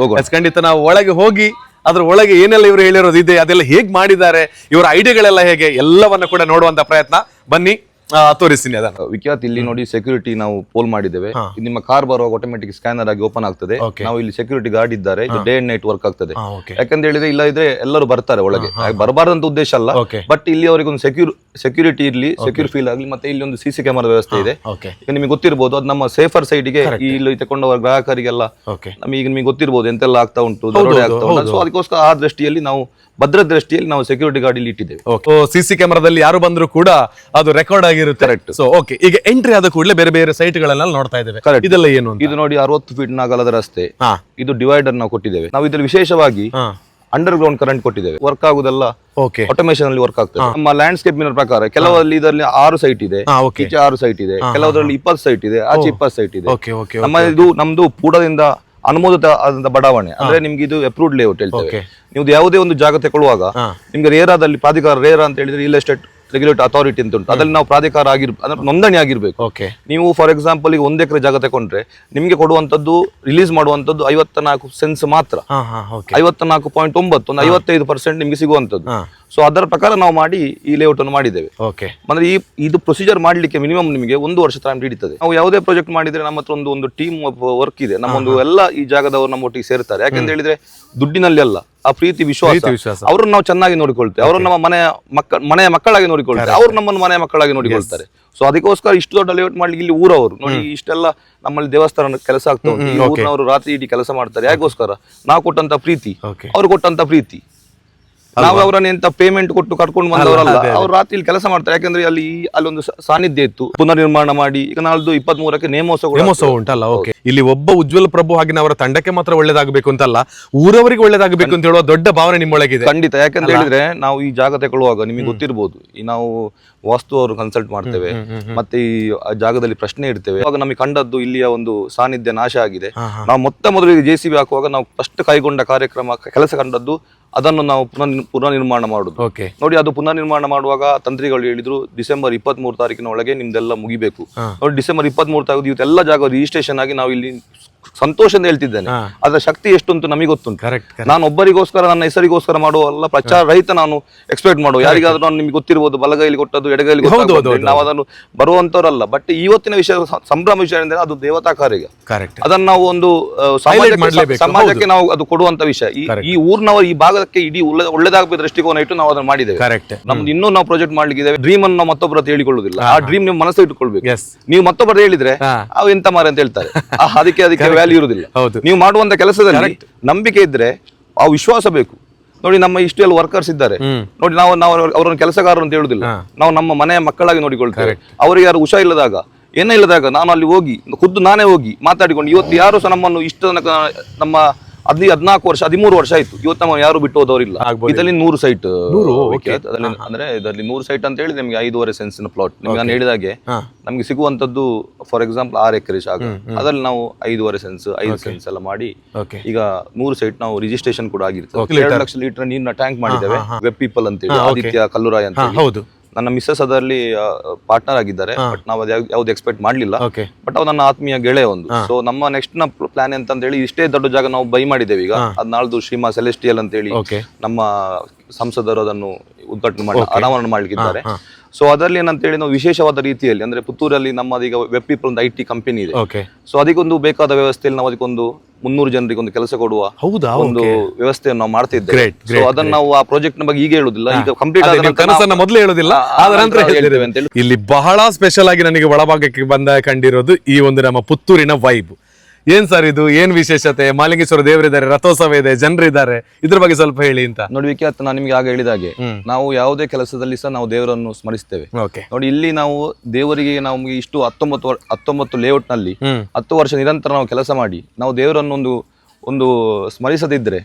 B: ಖಂಡಿತ. ನಾವು ಒಳಗೆ ಹೋಗಿ ಅದ್ರ ಒಳಗೆ ಏನೆಲ್ಲ ಇವರು ಹೇಳಿರೋದು ಇದೆ, ಅದೆಲ್ಲ ಹೇಗ್ ಮಾಡಿದ್ದಾರೆ, ಇವರ ಐಡಿಯಾಗಳೆಲ್ಲ ಹೇಗೆ, ಎಲ್ಲವನ್ನ ಕೂಡ ನೋಡುವಂತ ಪ್ರಯತ್ನ. ಬನ್ನಿ ತೋರಿಸ್ತೀನಿ ಅದನ್ನ.
A: ವಿಖ್ಯಾತ್, ಇಲ್ಲಿ ನೋಡಿ ಸೆಕ್ಯೂರಿಟಿ ನಾವು ಪೋಲ್ ಮಾಡಿದ್ದೇವೆ. ನಿಮ್ಮ ಕಾರ್ ಬರುವಾಗ ಆಟೋಮೆಟಿಕ್ ಸ್ಕ್ಯಾನರ್ ಆಗಿ ಓಪನ್ ಆಗ್ತದೆ. ನಾವು ಇಲ್ಲಿ ಸೆಕ್ಯೂರಿಟಿ ಗಾರ್ಡ್ ಇದ್ದಾರೆ, ಇದು ಡೇ ಅಂಡ್ ನೈಟ್ ವರ್ಕ್ ಆಗ್ತದೆ. ಯಾಕಂತ ಹೇಳಿದ್ರೆ ಇಲ್ಲ ಇದ್ರೆ ಎಲ್ಲರೂ ಬರ್ತಾರೆ ಒಳಗೆ, ಬರಬಾರ್ದಂತ ಉದ್ದೇಶ ಅಲ್ಲ. ಬಟ್ ಇಲ್ಲಿ ಅವರಿಗೆ ಒಂದು ಸೆಕ್ಯೂರಿಟಿ ಇರ್ಲಿ, ಸೆಕ್ಯೂರ್ ಫೀಲ್ ಆಗ್ಲಿ. ಮತ್ತೆ ಇಲ್ಲಿ ಒಂದು CC ಕ್ಯಾಮರಾ ವ್ಯವಸ್ಥೆ ಇದೆ. ಈಗ ನಿಮಗೆ ಗೊತ್ತಿರಬಹುದು, ಅದು ನಮ್ಮ ಸೇಫರ್ ಸೈಡ್ಗೆ ಇಲ್ಲಿ ತಗೊಂಡವರ ಗ್ರಾಹಕರಿಗೆಲ್ಲ ನಮಗೆ ಈಗ ನಿಮಗೆ ಗೊತ್ತಿರಬಹುದು ಎಂತೆಲ್ಲ ಆಗ್ತಾ ಉಂಟು, ದರೋಡೆ ಆಗ್ತಾ ಉಂಟು. ಸೊ ಅದಕ್ಕೋಸ್ಕರ ಆ ದೃಷ್ಟಿಯಲ್ಲಿ ನಾವು ಭದ್ರ ದೃಷ್ಟಿಯಲ್ಲಿ ನಾವು ಸೆಕ್ಯೂರಿಟಿ ಗಾರ್ಡ್ ಇಲ್ಲಿ ಇಟ್ಟಿದ್ದೇವೆ.
B: CC ಕ್ಯಾಮರಾದಲ್ಲಿ ಯಾರು ಬಂದ್ರು ಕೂಡ ಅದು ರೆಕಾರ್ಡ್ ಆಗಿರುತ್ತೆ. ಸೊ ಓಕೆ, ಈಗ ಎಂಟ್ರಿ ಆದ ಕೂಡಲೇ ಬೇರೆ ಬೇರೆ ಸೈಟ್ ಗಳನ್ನ ನೋಡ್ತಾ ಇದ್ದೇವೆ. ಇದೆಲ್ಲ ಏನು?
A: ಇದು ನೋಡಿ 60 ಫೀಟ್ ಅಗಲದ ರಸ್ತೆ. ಇದು ಡಿವೈಡರ್ ನಾವು ಕೊಟ್ಟಿದ್ದೇವೆ. ನಾವು ಇದರಲ್ಲಿ ವಿಶೇಷವಾಗಿ ಅಂಡರ್ ಗ್ರೌಂಡ್ ಕರೆಂಟ್ ಕೊಟ್ಟಿದ್ದೇವೆ. ವರ್ಕ್ ಆಗುದೆಲ್ಲ ಆಟೋಮೇಷನ್ ಅಲ್ಲಿ ವರ್ಕ್ ಆಗ್ತದೆ. ನಮ್ಮ ಲ್ಯಾಂಡ್ಸ್ಕೇಪ್ ಪ್ರಕಾರ ಕೆಲವರಲ್ಲಿ ಇದರಲ್ಲಿ 6 ಸೈಟ್ ಇದೆ, ಈಚೆ 6 ಸೈಟ್ ಇದೆ, ಕೆಲವರಲ್ಲಿ 20 ಸೈಟ್ ಇದೆ, ಆಚೆ 20 ಸೈಟ್ ಇದೆ. ನಮ್ದು ಪೂಡದಿಂದ ಅನುಮೋದಿತ ಆದಂತ ಬಡಾವಣೆ, ಅಂದ್ರೆ ನಿಮ್ಗೆ ಇದು ಅಪ್ರೂವ್ಡ್ ಲೇಔಟ್ ಹೇಳ್ತೇವೆ. ನೀವು ಯಾವುದೇ ಒಂದು ಜಾಗ ತಗೊಳ್ಳುವಾಗ ನಿಮ್ಗೆ ರೇರಾದಲ್ಲಿ ಪ್ರಾಧಿಕಾರ, ರೇರಾ ಅಂತ ಹೇಳಿದ್ರೆ ರಿಯಲ್ ಎಸ್ಟೇಟ್ ರೆಗ್ಯುಲೇಟರ್ ಅಥಾರಿಟಿ ಅಂತ ಉಂಟು, ಅದ್ರಲ್ಲಿ ನಾವು ಪ್ರಾಧಿಕಾರ ಅಂದ್ರೆ ನೋಂದಣಿ ಆಗಿರ್ಬೇಕು. ನೀವು ಫಾರ್ ಎಕ್ಸಾಂಪಲ್ ಈಗ 1 ಎಕರೆ ಜಾಗ ತಗೊಂಡ್ರೆ ನಿಮ್ಗೆ ಕೊಡುವಂತದ್ದು, ರಿಲೀಸ್ ಮಾಡುವಂತದ್ದು 54 ಸೆನ್ಸ್ ಮಾತ್ರ. 54.9, ಒಂದು 55% ನಿಮ್ಗೆ ಸಿಗುವಂತದ್ದು. ಸೊ ಅದರ ಪ್ರಕಾರ ನಾವು ಮಾಡಿ ಈ ಲೇಔಟ್ ಅನ್ನು ಮಾಡಿದ್ದೇವೆ. ಅಂದ್ರೆ ಇದು ಪ್ರೊಸೀಜರ್ ಮಾಡ್ಲಿಕ್ಕೆ ಮಿನಿಮಮ್ ನಿಮಗೆ 1 ವರ್ಷ ಟೈಮ್ ಹಿಡಿತದೆ. ನಾವು ಯಾವುದೇ ಪ್ರಾಜೆಕ್ಟ್ ಮಾಡಿದ್ರೆ ನಮ್ಮ ಹತ್ರ ಒಂದು ಟೀಮ್ ವರ್ಕ್ ಇದೆ. ನಮ್ಮೊಂದು ಎಲ್ಲ ಈ ಜಾಗದವರು ನಮ್ಮ ಒಟ್ಟಿಗೆ ಸೇರ್ತಾರೆ. ಯಾಕಂತ ಹೇಳಿದ್ರೆ ದುಡ್ಡಿನಲ್ಲಿ ಅಲ್ಲ, ಆ ಪ್ರೀತಿ ವಿಶ್ವಾಸ. ಅವ್ರನ್ನ ನಾವು ಚೆನ್ನಾಗಿ ನೋಡಿಕೊಳ್ತೇವೆ, ಅವ್ರನ್ನ ನಮ್ಮ ಮನೆಯ ಮಕ್ಕಳಾಗಿ ನೋಡಿಕೊಳ್ತೇವೆ, ಅವ್ರು ನಮ್ಮನ್ನು ಮನೆಯ ಮಕ್ಕಳಾಗಿ ನೋಡಿಕೊಳ್ತಾರೆ. ಸೊ ಅದಕ್ಕೋಸ್ಕರ ಇಷ್ಟು ದೊಡ್ಡ ಲೇಔಟ್ ಮಾಡ್ಲಿಕ್ಕೆ ಇಲ್ಲಿ ಊರವರು ನೋಡಿ, ಇಷ್ಟೆಲ್ಲ ನಮ್ಮಲ್ಲಿ ದೇವಸ್ಥಾನ ಕೆಲಸ ಆಗ್ತಾ ಉಂಟು. ಈ ಊರಿನವರು ರಾತ್ರಿ ಇಡೀ ಕೆಲಸ ಮಾಡ್ತಾರೆ. ಯಾಕೋಸ್ಕರ ನಾವು ಕೊಟ್ಟಂತ ಪ್ರೀತಿ, ಅವ್ರು ಕೊಟ್ಟಂತ ಪ್ರೀತಿ. ನಾವು ಅವರನ್ನ ಎಂತ ಪೇಮೆಂಟ್ ಕೊಟ್ಟು ಕರ್ಕೊಂಡು ಬಂದವರಲ್ಲ, ಅವ್ರು ರಾತ್ರಿ ಕೆಲಸ ಮಾಡ್ತಾರೆ. ಯಾಕಂದ್ರೆ ಅಲ್ಲಿ ಒಂದು ಸಾನ್ನಿಧ್ಯ ಇತ್ತು, ಪುನರ್ನಿರ್ಮಾಣ ಮಾಡಿ ಈಗ ನಾಳ್ದು 23ಕ್ಕೆ ನೇಮೋತ್ಸವ
B: ಉಂಟಲ್ಲ. ಇಲ್ಲಿ ಒಬ್ಬ ಉಜ್ವಲ್ ಪ್ರಭು ಹಾಗೆ ಅವರ ತಂಡಕ್ಕೆ ಮಾತ್ರ ಒಳ್ಳೇದಾಗಬೇಕು ಅಂತಲ್ಲ, ಊರವರಿಗೆ ಒಳ್ಳೇದಾಗಬೇಕು ಅಂತ ಹೇಳುವ ದೊಡ್ಡ ಭಾವನೆ ನಿಮ್ಮೊಳಗಿದೆ.
A: ಖಂಡಿತ. ಯಾಕಂತ ಹೇಳಿದ್ರೆ ನಾವು ಈ ಜಾಗ ತಗೊಳ್ಳುವಾಗ ನಿಮಗೆ ಗೊತ್ತಿರ್ಬೋದು, ಈ ನಾವು ವಾಸ್ತು ಅವರು ಕನ್ಸಲ್ಟ್ ಮಾಡ್ತೇವೆ, ಮತ್ತೆ ಈ ಜಾಗದಲ್ಲಿ ಪ್ರಶ್ನೆ ಇಡ್ತೇವೆ. ಆಗ ನಮಗೆ ಕಂಡದ್ದು ಇಲ್ಲಿಯ ಒಂದು ಸಾನ್ನಿಧ್ಯ ನಾಶ ಆಗಿದೆ. ನಾವು ಮೊದಲಿಗೆ JCB ಹಾಕುವಾಗ ನಾವು ಫಸ್ಟ್ ಕೈಗೊಂಡ ಕೆಲಸ ಕಂಡದ್ದು ಅದನ್ನು ನಾವು ಪುನರ್ ನಿರ್ಮಾಣ ಮಾಡುದು. ನೋಡಿ, ಅದು ಪುನರ್ ನಿರ್ಮಾಣ ಮಾಡುವಾಗ ತಂತ್ರಿಗಳು ಹೇಳಿದ್ರು ಡಿಸೆಂಬರ್ 23 ತಾರೀಕಿನ ಒಳಗೆ ನಿಮ್ದೆಲ್ಲ ಮುಗಿಬೇಕು. ನೋಡಿ, ಡಿಸೆಂಬರ್ 23 ತಾರೀಕು ಇವತ್ತೆಲ್ಲ ಜಾಗ ರಿಜಿಸ್ಟ್ರೇಷನ್ ಆಗಿ ನಾವು ಇಲ್ಲಿ ಸಂತೋಷದಿಂದ ಹೇಳ್ತಿದ್ದೇನೆ. ಅದರ ಶಕ್ತಿ ಎಷ್ಟು ಅಂತ ನಮಗೆ ಗೊತ್ತುಂಟು. ನಾನು ಒಬ್ಬರಿಗೋಸ್ಕರ, ನನ್ನ ಹೆಸರಿಗೋಸ್ಕರ ಮಾಡುವಲ್ಲ, ಪ್ರಚಾರ ರಹಿತ ನಾನು ಎಕ್ಸ್ಪೆಕ್ಟ್ ಮಾಡುವ. ಯಾರಿಗಾದ್ರೂ ನಾನು ನಿಮ್ಗೆ ಗೊತ್ತಿರ್ಬೋದು, ಬಲಗೈಲಿ ಕೊಟ್ಟದ್ದು ಎಡಗೈಲಿ ನಾವು ಅದನ್ನು ಬರುವಂತವರಲ್ಲ. ಬಟ್ ಇವತ್ತಿನ ವಿಷಯ, ಸಂಭ್ರಮ ವಿಷಯ ಅಂದ್ರೆ ಅದು ದೇವತಾ ಕಾರ್ಯ. ಅದನ್ನು ನಾವು ಒಂದು ಸಮಾಜಕ್ಕೆ ನಾವು ಅದು ಕೊಡುವಂತ ವಿಷಯ. ಈ ಊರಿನವರು ಈ ಭಾಗಕ್ಕೆ ಇಡೀ ಒಳ್ಳೆದಾಗಬೇಕು ದೃಷ್ಟಿಕೋನ ಇಟ್ಟು ನಾವು ಅದನ್ನು ಮಾಡಿದ್ದೇವೆ. ನಮ್ದು ಇನ್ನೂ ನಾವು ಪ್ರಾಜೆಕ್ಟ್ ಮಾಡ್ಲಿಕ್ಕೆ ಡ್ರೀಮ್ ಅನ್ನು ನಾವು ಮತ್ತೊಬ್ಬರ ಹೇಳಿಕೊಳ್ಳುದಿಲ್ಲ. ಆ ಡ್ರೀಮ್ ನೀವು ಮನಸ್ಸು ಇಟ್ಟುಕೊಳ್ಬೇಕು. ನೀವು ಮತ್ತೊಬ್ಬರು ಹೇಳಿದ್ರೆ ಅವು ಎಂತ ಮಾರೆ ಅಂತ ಹೇಳ್ತಾರೆ. ಅದಕ್ಕೆ ವ್ಯಾಲ್ಯೂ ಇರುವುದಿಲ್ಲ. ನೀವು ಮಾಡುವಂತ ಕೆಲಸದಲ್ಲಿ ನಂಬಿಕೆ ಇದ್ರೆ ಆ ವಿಶ್ವಾಸ ಬೇಕು. ನೋಡಿ, ನಮ್ಮ ಇಷ್ಟೆಲ್ಲ ವರ್ಕರ್ಸ್ ಇದ್ದಾರೆ ನೋಡಿ, ನಾವು ಅವರನ್ನು ಕೆಲಸಗಾರರು ಅಂತ ಹೇಳುದಿಲ್ಲ. ನಾವು ನಮ್ಮ ಮನೆಯ ಮಕ್ಕಳಾಗಿ ನೋಡಿಕೊಳ್ತೇವೆ. ಅವರಿಗೆ ಯಾರು ಹುಷಾರಿಲ್ಲದಾಗ, ಏನೇ ಇಲ್ಲದಾಗ ನಾನು ಅಲ್ಲಿ ಹೋಗಿ ಖುದ್ದು ನಾನೇ ಹೋಗಿ ಮಾತಾಡಿಕೊಂಡು, ಇವತ್ತು ಯಾರು ಸಹ ನಮ್ಮನ್ನು ಇಷ್ಟ ತನಕ ನಮ್ಮ 14 ವರ್ಷ 13 ವರ್ಷ ಆಯ್ತು, ಇವತ್ತು ನಮ್ಮ ಯಾರು ಬಿಟ್ಟು ಹೋದವರಿಲ್ಲ. ಇದರಲ್ಲಿ 100 ಸೈಟ್ ಅಂದ್ರೆ ಇದರಲ್ಲಿ 100 ಸೈಟ್ ಅಂತ ಹೇಳಿ ನಿಮ್ಗೆ 5.5 ಸೆನ್ಸಿನ ಪ್ಲಾಟ್. ನಿಮ್ಗೆ ನಾನು ಹೇಳಿದಾಗೆ ನಮ್ಗೆ ಸಿಗುವಂತದ್ದು ಫಾರ್ ಎಕ್ಸಾಂಪಲ್ 6 ಎಕರೆ ಜಾಗ, ಅದರಲ್ಲಿ ನಾವು 5.5 ಸೆನ್ಸ್ 5 ಸೆನ್ಸ್ ಎಲ್ಲ ಮಾಡಿ ಈಗ 100 ಸೈಟ್ ನಾವು ರಿಜಿಸ್ಟ್ರೇಷನ್ ಕೂಡ ಆಗಿರ್ತದೆ. 2 ಲಕ್ಷ ಲೀಟರ್ ನೀರಿನ ಟ್ಯಾಂಕ್ ಮಾಡಿದ್ದೇವೆ. ವೆಬ್ ಪೀಪಲ್ ಅಂತ ಹೇಳಿ, ಆದಿತ್ಯ ಕಲ್ಲುರಾಯ್ ಅಂತ ಹೇಳಿ. ನನ್ನ ಮಿಸ್ಸಸ್ ಅದರಲ್ಲಿ ಪಾರ್ಟ್ನರ್ ಆಗಿದ್ದಾರೆ. ಬಟ್ ನಾವು ಯಾವ್ದು ಎಕ್ಸ್ಪೆಕ್ಟ್ ಮಾಡ್ಲಿಲ್ಲ. ಬಟ್ ಅವ್ ನನ್ನ ಆತ್ಮೀಯ ಗೆಳೆಯ ಒಂದು. ಸೊ ನಮ್ಮ ನೆಕ್ಸ್ಟ್ ನ ಪ್ಲಾನ್ ಅಂತ ಹೇಳಿ ಇಷ್ಟೇ ದೊಡ್ಡ ಜಾಗ ನಾವು ಬೈ ಮಾಡಿದ್ದೇವೆ. ಈಗ ಅದ್ ನಾಳ್ದು ಶ್ರೀಮಾ ಸೆಲೆಸ್ಟಿಯಲ್ ಅಂತ ಹೇಳಿ ನಮ್ಮ ಸಂಸದರು ಅದನ್ನು ಉದ್ಘಾಟನೆ ಮಾಡಿ ಅನಾವರಣ ಮಾಡ್ಲಿಕ್ಕಿದ್ದಾರೆ. ಸೊ ಅದರಲ್ಲಿ ಏನಂತ ಹೇಳಿ ನಾವು ವಿಶೇಷವಾದ ರೀತಿಯಲ್ಲಿ, ಅಂದ್ರೆ ಪುತ್ತೂರಲ್ಲಿ ನಮ್ಮದೀಗ ವೆಬ್ ಪೀಪಲ್ ಒಂದು IT ಕಂಪನಿ ಇದೆ. ಸೊ ಅದಕ್ಕೊಂದು ಬೇಕಾದ ವ್ಯವಸ್ಥೆಯಲ್ಲಿ ನಾವು ಅದಕ್ಕೊಂದು 300 ಜನರಿಗೆ ಒಂದು ಕೆಲಸ ಕೊಡುವ ಒಂದು ವ್ಯವಸ್ಥೆಯನ್ನು ನಾವು ಮಾಡ್ತಿದ್ದೇವೆ. ಸೊ ಅದನ್ನ ನಾವು ಆ ಪ್ರಾಜೆಕ್ಟ್ ನ ಬಗ್ಗೆ ಈಗ ಹೇಳುದಿಲ್ಲ, ಈಗ ಕಂಪ್ಲೀಟ್
B: ಮೊದಲು ಹೇಳುದಿಲ್ಲ, ಇಲ್ಲಿ ಬಹಳ ಸ್ಪೆಷಲ್ ಆಗಿ ನನಗೆ ಒಳಭಾಗಕ್ಕೆ ಬಂದ ಕಂಡಿರೋದು ಈ ಒಂದು ನಮ್ಮ ಪುತ್ತೂರಿನ ವೈಬ್. ಏನ್ ಸರ್ ಇದು, ಏನ್ ವಿಶೇಷತೆ? ಮಾಲಿಂಗೇಶ್ವರ ದೇವರಿದ್ದಾರೆ, ರಥೋತ್ಸವ ಇದೆ, ಜನರಿದ್ದಾರೆ, ಇದ್ರ ಬಗ್ಗೆ ಸ್ವಲ್ಪ ಹೇಳಿ ಅಂತ.
A: ನೋಡಿ ವಿಖ್ಯಾತ, ನಾನು ನಿಮ್ಗೆ ಆಗ ಹೇಳಿದಾಗೆ ನಾವು ಯಾವುದೇ ಕೆಲಸದಲ್ಲಿ ಸಹ ನಾವು ದೇವರನ್ನು ಸ್ಮರಿಸ್ತೇವೆ. ನೋಡಿ, ಇಲ್ಲಿ ನಾವು ದೇವರಿಗೆ ನಮ್ಗೆ ಇಷ್ಟು 19 ಲೇಔಟ್ ನಲ್ಲಿ 10 ವರ್ಷ ನಿರಂತರ ನಾವು ಕೆಲಸ ಮಾಡಿ ನಾವು ದೇವರನ್ನು ಒಂದು ಸ್ಮರಿಸದಿದ್ರೆ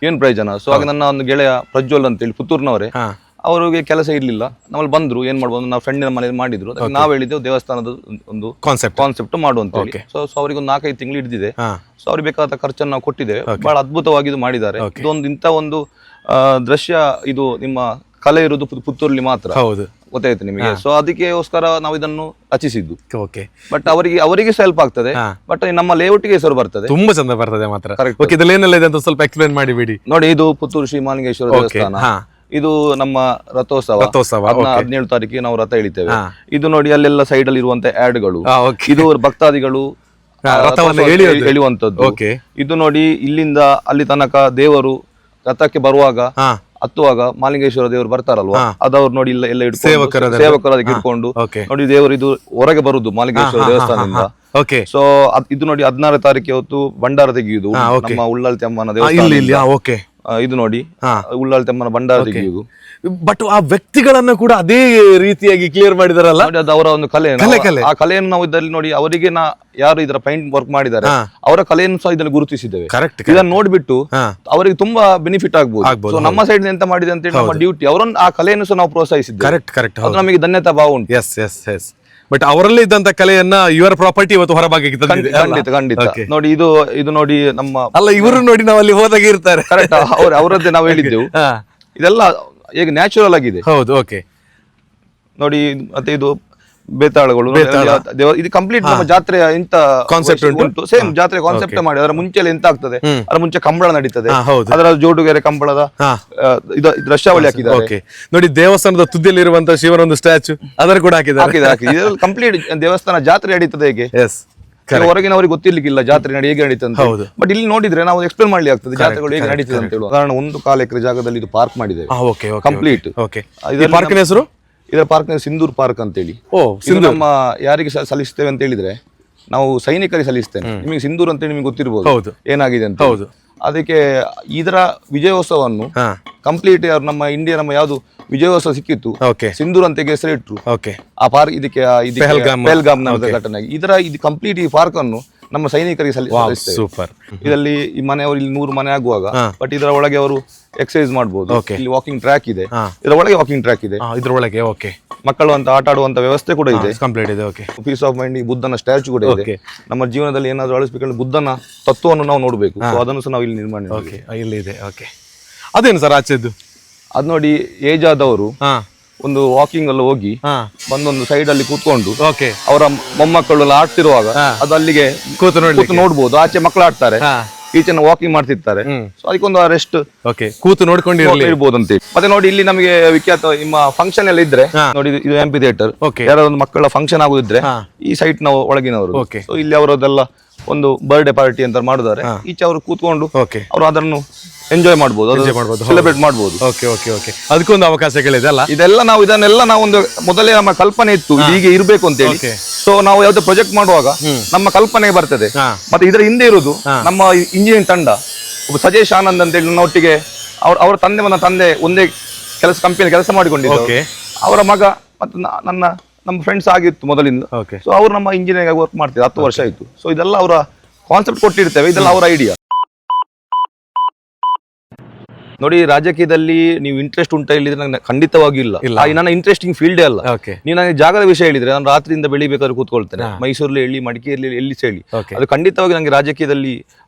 A: ಏನ್ ಪ್ರಯೋಜನ? ಸೊ ಆಗ ನನ್ನ ಒಂದು ಗೆಳೆಯ ಪ್ರಜ್ವಲ್ ಅಂತ ಹೇಳಿ ಪುತ್ತೂರ್ನವರೇ, ಅವರಿಗೆ ಕೆಲಸ ಇರ್ಲಿಲ್ಲ, ನಮ್ಮಲ್ಲಿ ಬಂದ್ರು. ಏನ್ ಮಾಡ್ಬೋದು, ನಾವು ಫ್ರೆಂಡಿನ ಮನೇಲಿ ಮಾಡಿದ್ರು. ನಾವ್ ಹೇಳಿದ್ದೆವು ದೇವಸ್ಥಾನದ ಒಂದು ಕಾನ್ಸೆಪ್ಟ್ ಮಾಡುವಂತ ಹೇಳಿ. ಸೊ ಅವರಿಗೆ ಒಂದು 4-5 ತಿಂಗಳು ಹಿಡಿದಿದೆ. ಸೊ ಅವ್ರಿಗೆ ಬೇಕಾದ ಖರ್ಚನ್ನು ನಾವು ಕೊಟ್ಟಿದ್ದೇವೆ. ಬಹಳ ಅದ್ಭುತವಾಗಿ ಇದು ಮಾಡಿದ್ದಾರೆ. ಇದೊಂದು ಇಂಥ ಒಂದು ದೃಶ್ಯ, ಇದು ನಿಮ್ಮ ಕಲೆ ಇರುವುದು ಪುತ್ತೂರಲ್ಲಿ ಮಾತ್ರ, ಗೊತ್ತಾಯ್ತು ನಿಮಗೆ. ಸೊ ಅದಕ್ಕೋಸ್ಕರ ನಾವು ಇದನ್ನು ರಚಿಸಿದ್ದು. ಬಟ್ ಅವರಿಗೆ ಹೆಲ್ಪ್ ಆಗ್ತದೆ. ಬಟ್ ನಮ್ಮ ಲೇಔಟ್ಗೆ ಹೆಸರು ಬರ್ತದೆ,
B: ತುಂಬಾ ಚಂದ ಬರ್ತದೆ ಮಾತ್ರ. ಏನೆಲ್ಲ ಇದೆ ಅಂತ ಸ್ವಲ್ಪ ಎಕ್ಸ್ಪ್ಲೇನ್ ಮಾಡಿಬಿಡಿ.
A: ನೋಡಿ, ಇದು ಪುತ್ತೂರು ಶ್ರೀ ಮಾಲಿಂಗೇಶ್ವರ ದೇವಸ್ಥಾನ. ಇದು ನಮ್ಮ ರಥೋತ್ಸವ 17 ತಾರೀಕಿಗೆ ನಾವು ರಥ ಎಳಿತೇವೆ. ಇದು ನೋಡಿ, ಅಲ್ಲೆಲ್ಲ ಸೈಡ್ ಅಲ್ಲಿ ಇರುವಂತ ಆಡ್ಗಳು, ಇದು ಭಕ್ತಾದಿಗಳು ಎಳೆಯುವಂತದ್ದು. ಇದು ನೋಡಿ, ಇಲ್ಲಿಂದ ಅಲ್ಲಿ ತನಕ ದೇವರು ರಥಕ್ಕೆ ಬರುವಾಗ ಹತ್ತುವಾಗ ಮಾಲಿಂಗೇಶ್ವರ ದೇವರು ಬರ್ತಾರಲ್ವಾ, ಅದವ್ರು ನೋಡಿ ಎಲ್ಲ ಸೇವಕರು ಅದಕ್ಕೆ ಇಟ್ಕೊಂಡು ನೋಡಿ, ದೇವರು ಇದು ಹೊರಗೆ ಬರುದು ಮಾಲಿಂಗೇಶ್ವರ ದೇವಸ್ಥಾನದಿಂದ. ಸೊ ಇದು ನೋಡಿ 16 ತಾರೀಕು ಹೊತ್ತು ಭಂಡಾರ ತೆಗೆಯುವುದು ನಮ್ಮ ಉಳ್ಳಾಲ್ತಿ ಅಮ್ಮನ ದೇವಸ್ಥಾನ. ಇದು ನೋಡಿ, ಉಳ್ಳಾಲ್ತಿ ಅಮ್ಮನ ಭಂಡಾರ ತೆಗೆಯುವುದು.
B: ಬಟ್ ಆ ವ್ಯಕ್ತಿಗಳನ್ನ ಕೂಡ ಅದೇ ರೀತಿಯಾಗಿ ಕ್ಲಿಯರ್ ಮಾಡಿದಾರಲ್ಲ,
A: ಅದು ಅವರ ಒಂದು ಕಲೆ. ಆ ಕಲೆಯನ್ನು ನಾವು ಇದರಲ್ಲಿ ನೋಡಿ, ಅವರಿಗೆ ಯಾರು ಇದರ ಪೈಂಟ್ ವರ್ಕ್ ಮಾಡಿದ್ದಾರೆ ಅವರ ಕಲೆಯನ್ನು ಸಹ ಇದನ್ನು ಗುರುತಿಸಿದ್ದೇವೆ. ಇದನ್ನು ನೋಡ್ಬಿಟ್ಟು ಅವರಿಗೆ ತುಂಬಾ ಬೆನಿಫಿಟ್ ಆಗ್ಬಹುದು. ಸೊ ನಮ್ಮ ಸೈಡ್ ಎಂತ ಮಾಡಿದೆ ಅಂತ ಹೇಳಿ ನಮ್ಮ ಡ್ಯೂಟಿ, ಅವರನ್ನು ಆ ಕಲೆಯನ್ನು ಸಹ ನಾವು ಪ್ರೋತ್ಸಾಹಿಸಿದ್ದೇವೆ. ಅದು ನಮಗೆ ಧನ್ಯತಾ ಭಾವ ಉಂಟು.
B: ಬಟ್ ಅವರಲ್ಲಿ ಇದ್ದಂತ ಕಲೆಯನ್ನ ಇವರ ಪ್ರಾಪರ್ಟಿ ಇವತ್ತು ಹೊರಭಾಗಕ್ಕೆ
A: ಖಂಡಿತ. ನೋಡಿ, ಇದು ನೋಡಿ ನಮ್ಮ
B: ಅಲ್ಲ, ಇವರು ನೋಡಿ ನಾವು ಅಲ್ಲಿ ಹೋದಾಗ ಇರ್ತಾರೆ.
A: ಕರೆಕ್ಟ್, ಅವರದ್ದೇ ನಾವು ಹೇಳಿದ್ದೆವು. ಇದೆಲ್ಲ ಈಗ ನ್ಯಾಚುರಲ್ ಆಗಿದೆ.
B: ಹೌದು, ಓಕೆ.
A: ನೋಡಿ, ಮತ್ತೆ ಇದು ಬೇತಾಳಗಳು, ಇದು ಕಂಪ್ಲೀಟ್ ನಮ್ಮ ಜಾತ್ರೆಯ ಇಂತ ಕಾನ್ಸೆಪ್ಟ್ ಉಂಟು. ಸೇಮ್ ಜಾತ್ರೆ ಕಾನ್ಸೆಪ್ಟ್ ಮಾಡಿ ಅದರ ಮುಂಚೆ ಎಂತ ಆಗ್ತದೆ, ಅದರ ಮುಂಚೆ ಕಂಬಳ ನಡೀತದೆ, ಅದರ ಜೋಡುಗೆರೆ ಕಂಬಳದ ದೃಶ್ಯಾವಳಿ ಹಾಕಿದ್ದಾರೆ.
B: ನೋಡಿ, ದೇವಸ್ಥಾನದ ತುದಿಯಲ್ಲಿ ಇರುವಂತಹ ಶಿವನ ಒಂದು ಸ್ಟ್ಯಾಚು ಅದರ ಕೂಡ
A: ಹಾಕಿದ್ದಾರೆ. ಕಂಪ್ಲೀಟ್ ದೇವಸ್ಥಾನ ಜಾತ್ರೆ ನಡೀತದೆ ಹೇಗೆ ಹೊರಗಿನವರಿಗೆ ಗೊತ್ತಿರ್ಲಿಕ್ಕಿಲ್ಲ ಜಾತ್ರೆ ಹೇಗೆ ನಡೀತದೆ. ಬಟ್ ಇಲ್ಲಿ ನೋಡಿದ್ರೆ ನಾವು ಎಕ್ಸ್ಪ್ಲೇನ್ ಮಾಡ್ಲಿ ಆಗ್ತದೆ ಜಾತ್ರೆಗಳು ಹೇಗೆ ನಡೀತದೆ ಅಂತ ಹೇಳುವ ಕಾರಣ 1.25 ಎಕರೆ ಜಾಗದಲ್ಲಿ ಇದು ಪಾರ್ಕ್ ಮಾಡಿದ್ದೇವೆ ಕಂಪ್ಲೀಟ್.
B: ಪಾರ್ಕಿನ ಹೆಸರು?
A: ಇದರ ಪಾರ್ಕ್ ಸಿಂಧೂರ್ ಪಾರ್ಕ್ ಅಂತೇಳಿ. ನಮ್ಮ ಯಾರಿಗೆ ಸಲ್ಲಿಸ್ತೇವೆ ಅಂತ ಹೇಳಿದ್ರೆ, ನಾವು ಸೈನಿಕರಿಗೆ ಸಲ್ಲಿಸ್ತೇನೆ. ನಿಮಗೆ ಸಿಂಧೂರ್ ಅಂತೇಳಿ ನಿಮ್ಗೆ ಗೊತ್ತಿರ್ಬೋದು ಏನಾಗಿದೆ ಅಂತ. ಅದಕ್ಕೆ ಇದರ ವಿಜಯೋತ್ಸವವನ್ನು ಕಂಪ್ಲೀಟ್ ನಮ್ಮ ಇಂಡಿಯಾ ನಮ್ಮ ಯಾವ್ದು ವಿಜಯೋತ್ಸವ ಸಿಕ್ಕಿತ್ತು ಸಿಂಧೂರ್ ಅಂತ ಹೆಸರಿಟ್ರು. ಆ ಪಾರ್ಕ್ ಇದಕ್ಕೆ ಪೆಹಲ್ಗಾಮ್ ಘಟನೆ. ಇದು ಕಂಪ್ಲೀಟ್ ಈ ಪಾರ್ಕ್ ಅನ್ನು ನಮ್ಮ ಸೈನಿಕರಿಗೆ ಸಲ್ಲಿಸ್ತೇವೆ.
B: ಸೂಪರ್.
A: ಇದರಲ್ಲಿ ಈ ಮನೆಯವರು ಇಲ್ಲಿ 100 ಮನೆ ಆಗುವಾಗ ಬಟ್ ಇದರ ಒಳಗೆ ಅವರು ಎಕ್ಸರ್ಸೈಸ್ ಮಾಡಬಹುದು. ಇಲ್ಲಿ ವಾಕಿಂಗ್ ಟ್ರ್ಯಾಕ್ ಇದೆ, ಇದರ ಒಳಗೆ ವಾಕಿಂಗ್ ಟ್ರ್ಯಾಕ್ ಇದೆ,
B: ಇದ್ರೊಳಗೆ ಓಕೆ,
A: ಮಕ್ಕಳು ಅಂತ ಆಟ ಆಡುವಂತ ವ್ಯವಸ್ಥೆ ಕೂಡ ಇದೆ,
B: ಕಂಪ್ಲೀಟ್ ಇದೆ. ಓಕೆ,
A: ಪೀಸ್ ಆಫ್ ಮೈಂಡ್ ಬುದ್ಧನ ಸ್ಟ್ಯಾಚು ಕೂಡ ಇದೆ. ನಮ್ಮ ಜೀವನದಲ್ಲಿ ಏನಾದ್ರು ಅಳಿಸ್ಬೇಕಂದ್ರೆ ಬುದ್ಧನ ತತ್ವವನ್ನು ನಾವು ನೋಡಬೇಕು. ಅದನ್ನು ಸಹ ನಾವು ಇಲ್ಲಿ ನಿರ್ಮಾಣ ಮಾಡಿದ್ದೇವೆ.
B: ಇಲ್ಲಿ ಇದೆ. ಓಕೆ, ಅದೇನು ಸರ್ ಆಚೆದ್ದು?
A: ಅದ್ ನೋಡಿ, ಏಜ್ ಆದವರು ಒಂದು ವಾಕಿಂಗ್ ಅಲ್ಲಿ ಹೋಗಿ ಒಂದೊಂದು ಸೈಡ್ ಅಲ್ಲಿ ಕೂತ್ಕೊಂಡು ಅವರ ಮೊಮ್ಮಕ್ಕಳು ಎಲ್ಲ ಆಡ್ತಿರುವಾಗ ಅದು ಅಲ್ಲಿಗೆ ಕೂತು ನೋಡ್ಬೋದು. ಆಚೆ ಮಕ್ಕಳು ಆಡ್ತಾರೆ, ಈಚೆನ ವಾಕಿಂಗ್ ಮಾಡ್ತಿರ್ತಾರೆ. ಸೊ ಅದಕ್ಕೊಂದು ರೆಸ್ಟ್
B: ಕೂತು ನೋಡ್ಕೊಂಡು
A: ಇರ್ಬೋದು ಅಂತ ಹೇಳಿ. ಮತ್ತೆ ನೋಡಿ, ಇಲ್ಲಿ ನಮಗೆ ವಿಖ್ಯಾತ ನಿಮ್ಮ ಫಂಕ್ಷನ್ ಎಲ್ಲ ಇದ್ರೆ ನೋಡಿ, ಇದು ಎಂಪಿ ಥಿಯೇಟರ್. ಯಾರಾದ್ರೂ ಮಕ್ಕಳ ಫಂಕ್ಷನ್ ಆಗುದಿದ್ರೆ ಈ ಸೈಟ್ ನ ಒಳಗಿನವರು. ಸೊ ಇಲ್ಲಿ ಅವರದೆಲ್ಲ ಒಂದು ಬರ್ಡೇ ಪಾರ್ಟಿ ಅಂತ ಮಾಡಿದ್ದಾರೆ. ಈಚೆ ಅವರು ಕೂತ್ಕೊಂಡು ಅವರು ಅದನ್ನು ಎಂಜಾಯ್ ಮಾಡಬಹುದು, ಸೆಲೆಬ್ರೇಟ್ ಮಾಡಬಹುದು.
B: ಅದಕ್ಕೊಂದು ಅವಕಾಶಗಳಿದೆ ಅಲ್ಲ.
A: ಇದನ್ನೆಲ್ಲ ನಾವು ಒಂದು ಮೊದಲೇ ನಮ್ಮ ಕಲ್ಪನೆ ಇತ್ತು ಹೀಗೆ ಇರ್ಬೇಕು ಅಂತ ಹೇಳಿ. ಸೊ ನಾವು ಯಾವ್ದು ಪ್ರಾಜೆಕ್ಟ್ ಮಾಡುವಾಗ ನಮ್ಮ ಕಲ್ಪನೆ ಬರ್ತದೆ. ಮತ್ತೆ ಇದರ ಹಿಂದೆ ಇರುವುದು ನಮ್ಮ ಇಂಜಿನಿಯರಿಂಗ್ ತಂಡ, ಒಬ್ಬ ಸಜೇಶ್ ಆನಂದ್ ಅಂತ ಹೇಳಿ ನನ್ನೊಟ್ಟಿಗೆ ಅವರ ತಂದೆ ಒಂದೇ ಕಂಪನಿ ಕೆಲಸ ಮಾಡಿಕೊಂಡಿದ್ದಾರೆ. ಅವರ ಮಗ ಮತ್ತೆ ನಮ್ಮ ಫ್ರೆಂಡ್ಸ್ ಆಗಿತ್ತು ಮೊದಲಿಂದ. ಸೊ ಅವರು ನಮ್ಮ ಇಂಜಿನಿಯರಿಂಗ್ ವರ್ಕ್ ಮಾಡ್ತಿದ್ರು, 10 ವರ್ಷ ಆಯ್ತು. ಸೊ ಇದೆಲ್ಲ ಅವರ ಕಾನ್ಸೆಪ್ಟ್ ಕೊಟ್ಟಿರ್ತೇವೆ, ಇದೆಲ್ಲ ಅವರ ಐಡಿಯಾ. ನೋಡಿ, ರಾಜಕೀಯದಲ್ಲಿ ನೀವು ಇಂಟ್ರೆಸ್ಟ್ ಉಂಟಾ ಹೇಳಿದ್ರೆ ನಂಗೆ ಖಂಡಿತವಾಗಿ ಇಲ್ಲ. ನನ್ನ ಇಂಟ್ರೆಸ್ಟಿಂಗ್ ಫೀಲ್ಡೇ ಅಲ್ಲ. ನೀವು ನನಗೆ ಜಾಗದ ವಿಷಯ ಹೇಳಿದ್ರೆ ನಾನು ರಾತ್ರಿಯಿಂದ ಬೆಳಿಬೇಕಾದ್ರೆ ಕೂತ್ಕೊಳ್ತೇನೆ. ಮೈಸೂರಲ್ಲಿ ಹೇಳಿ, ಮಡಿಕೇರಿಯಲ್ಲಿ ಎಲ್ಲಿ ಹೇಳಿ, ಅದು ಖಂಡಿತವಾಗಿ ನಂಗೆ ರಾಜಕೀಯದಲ್ಲಿ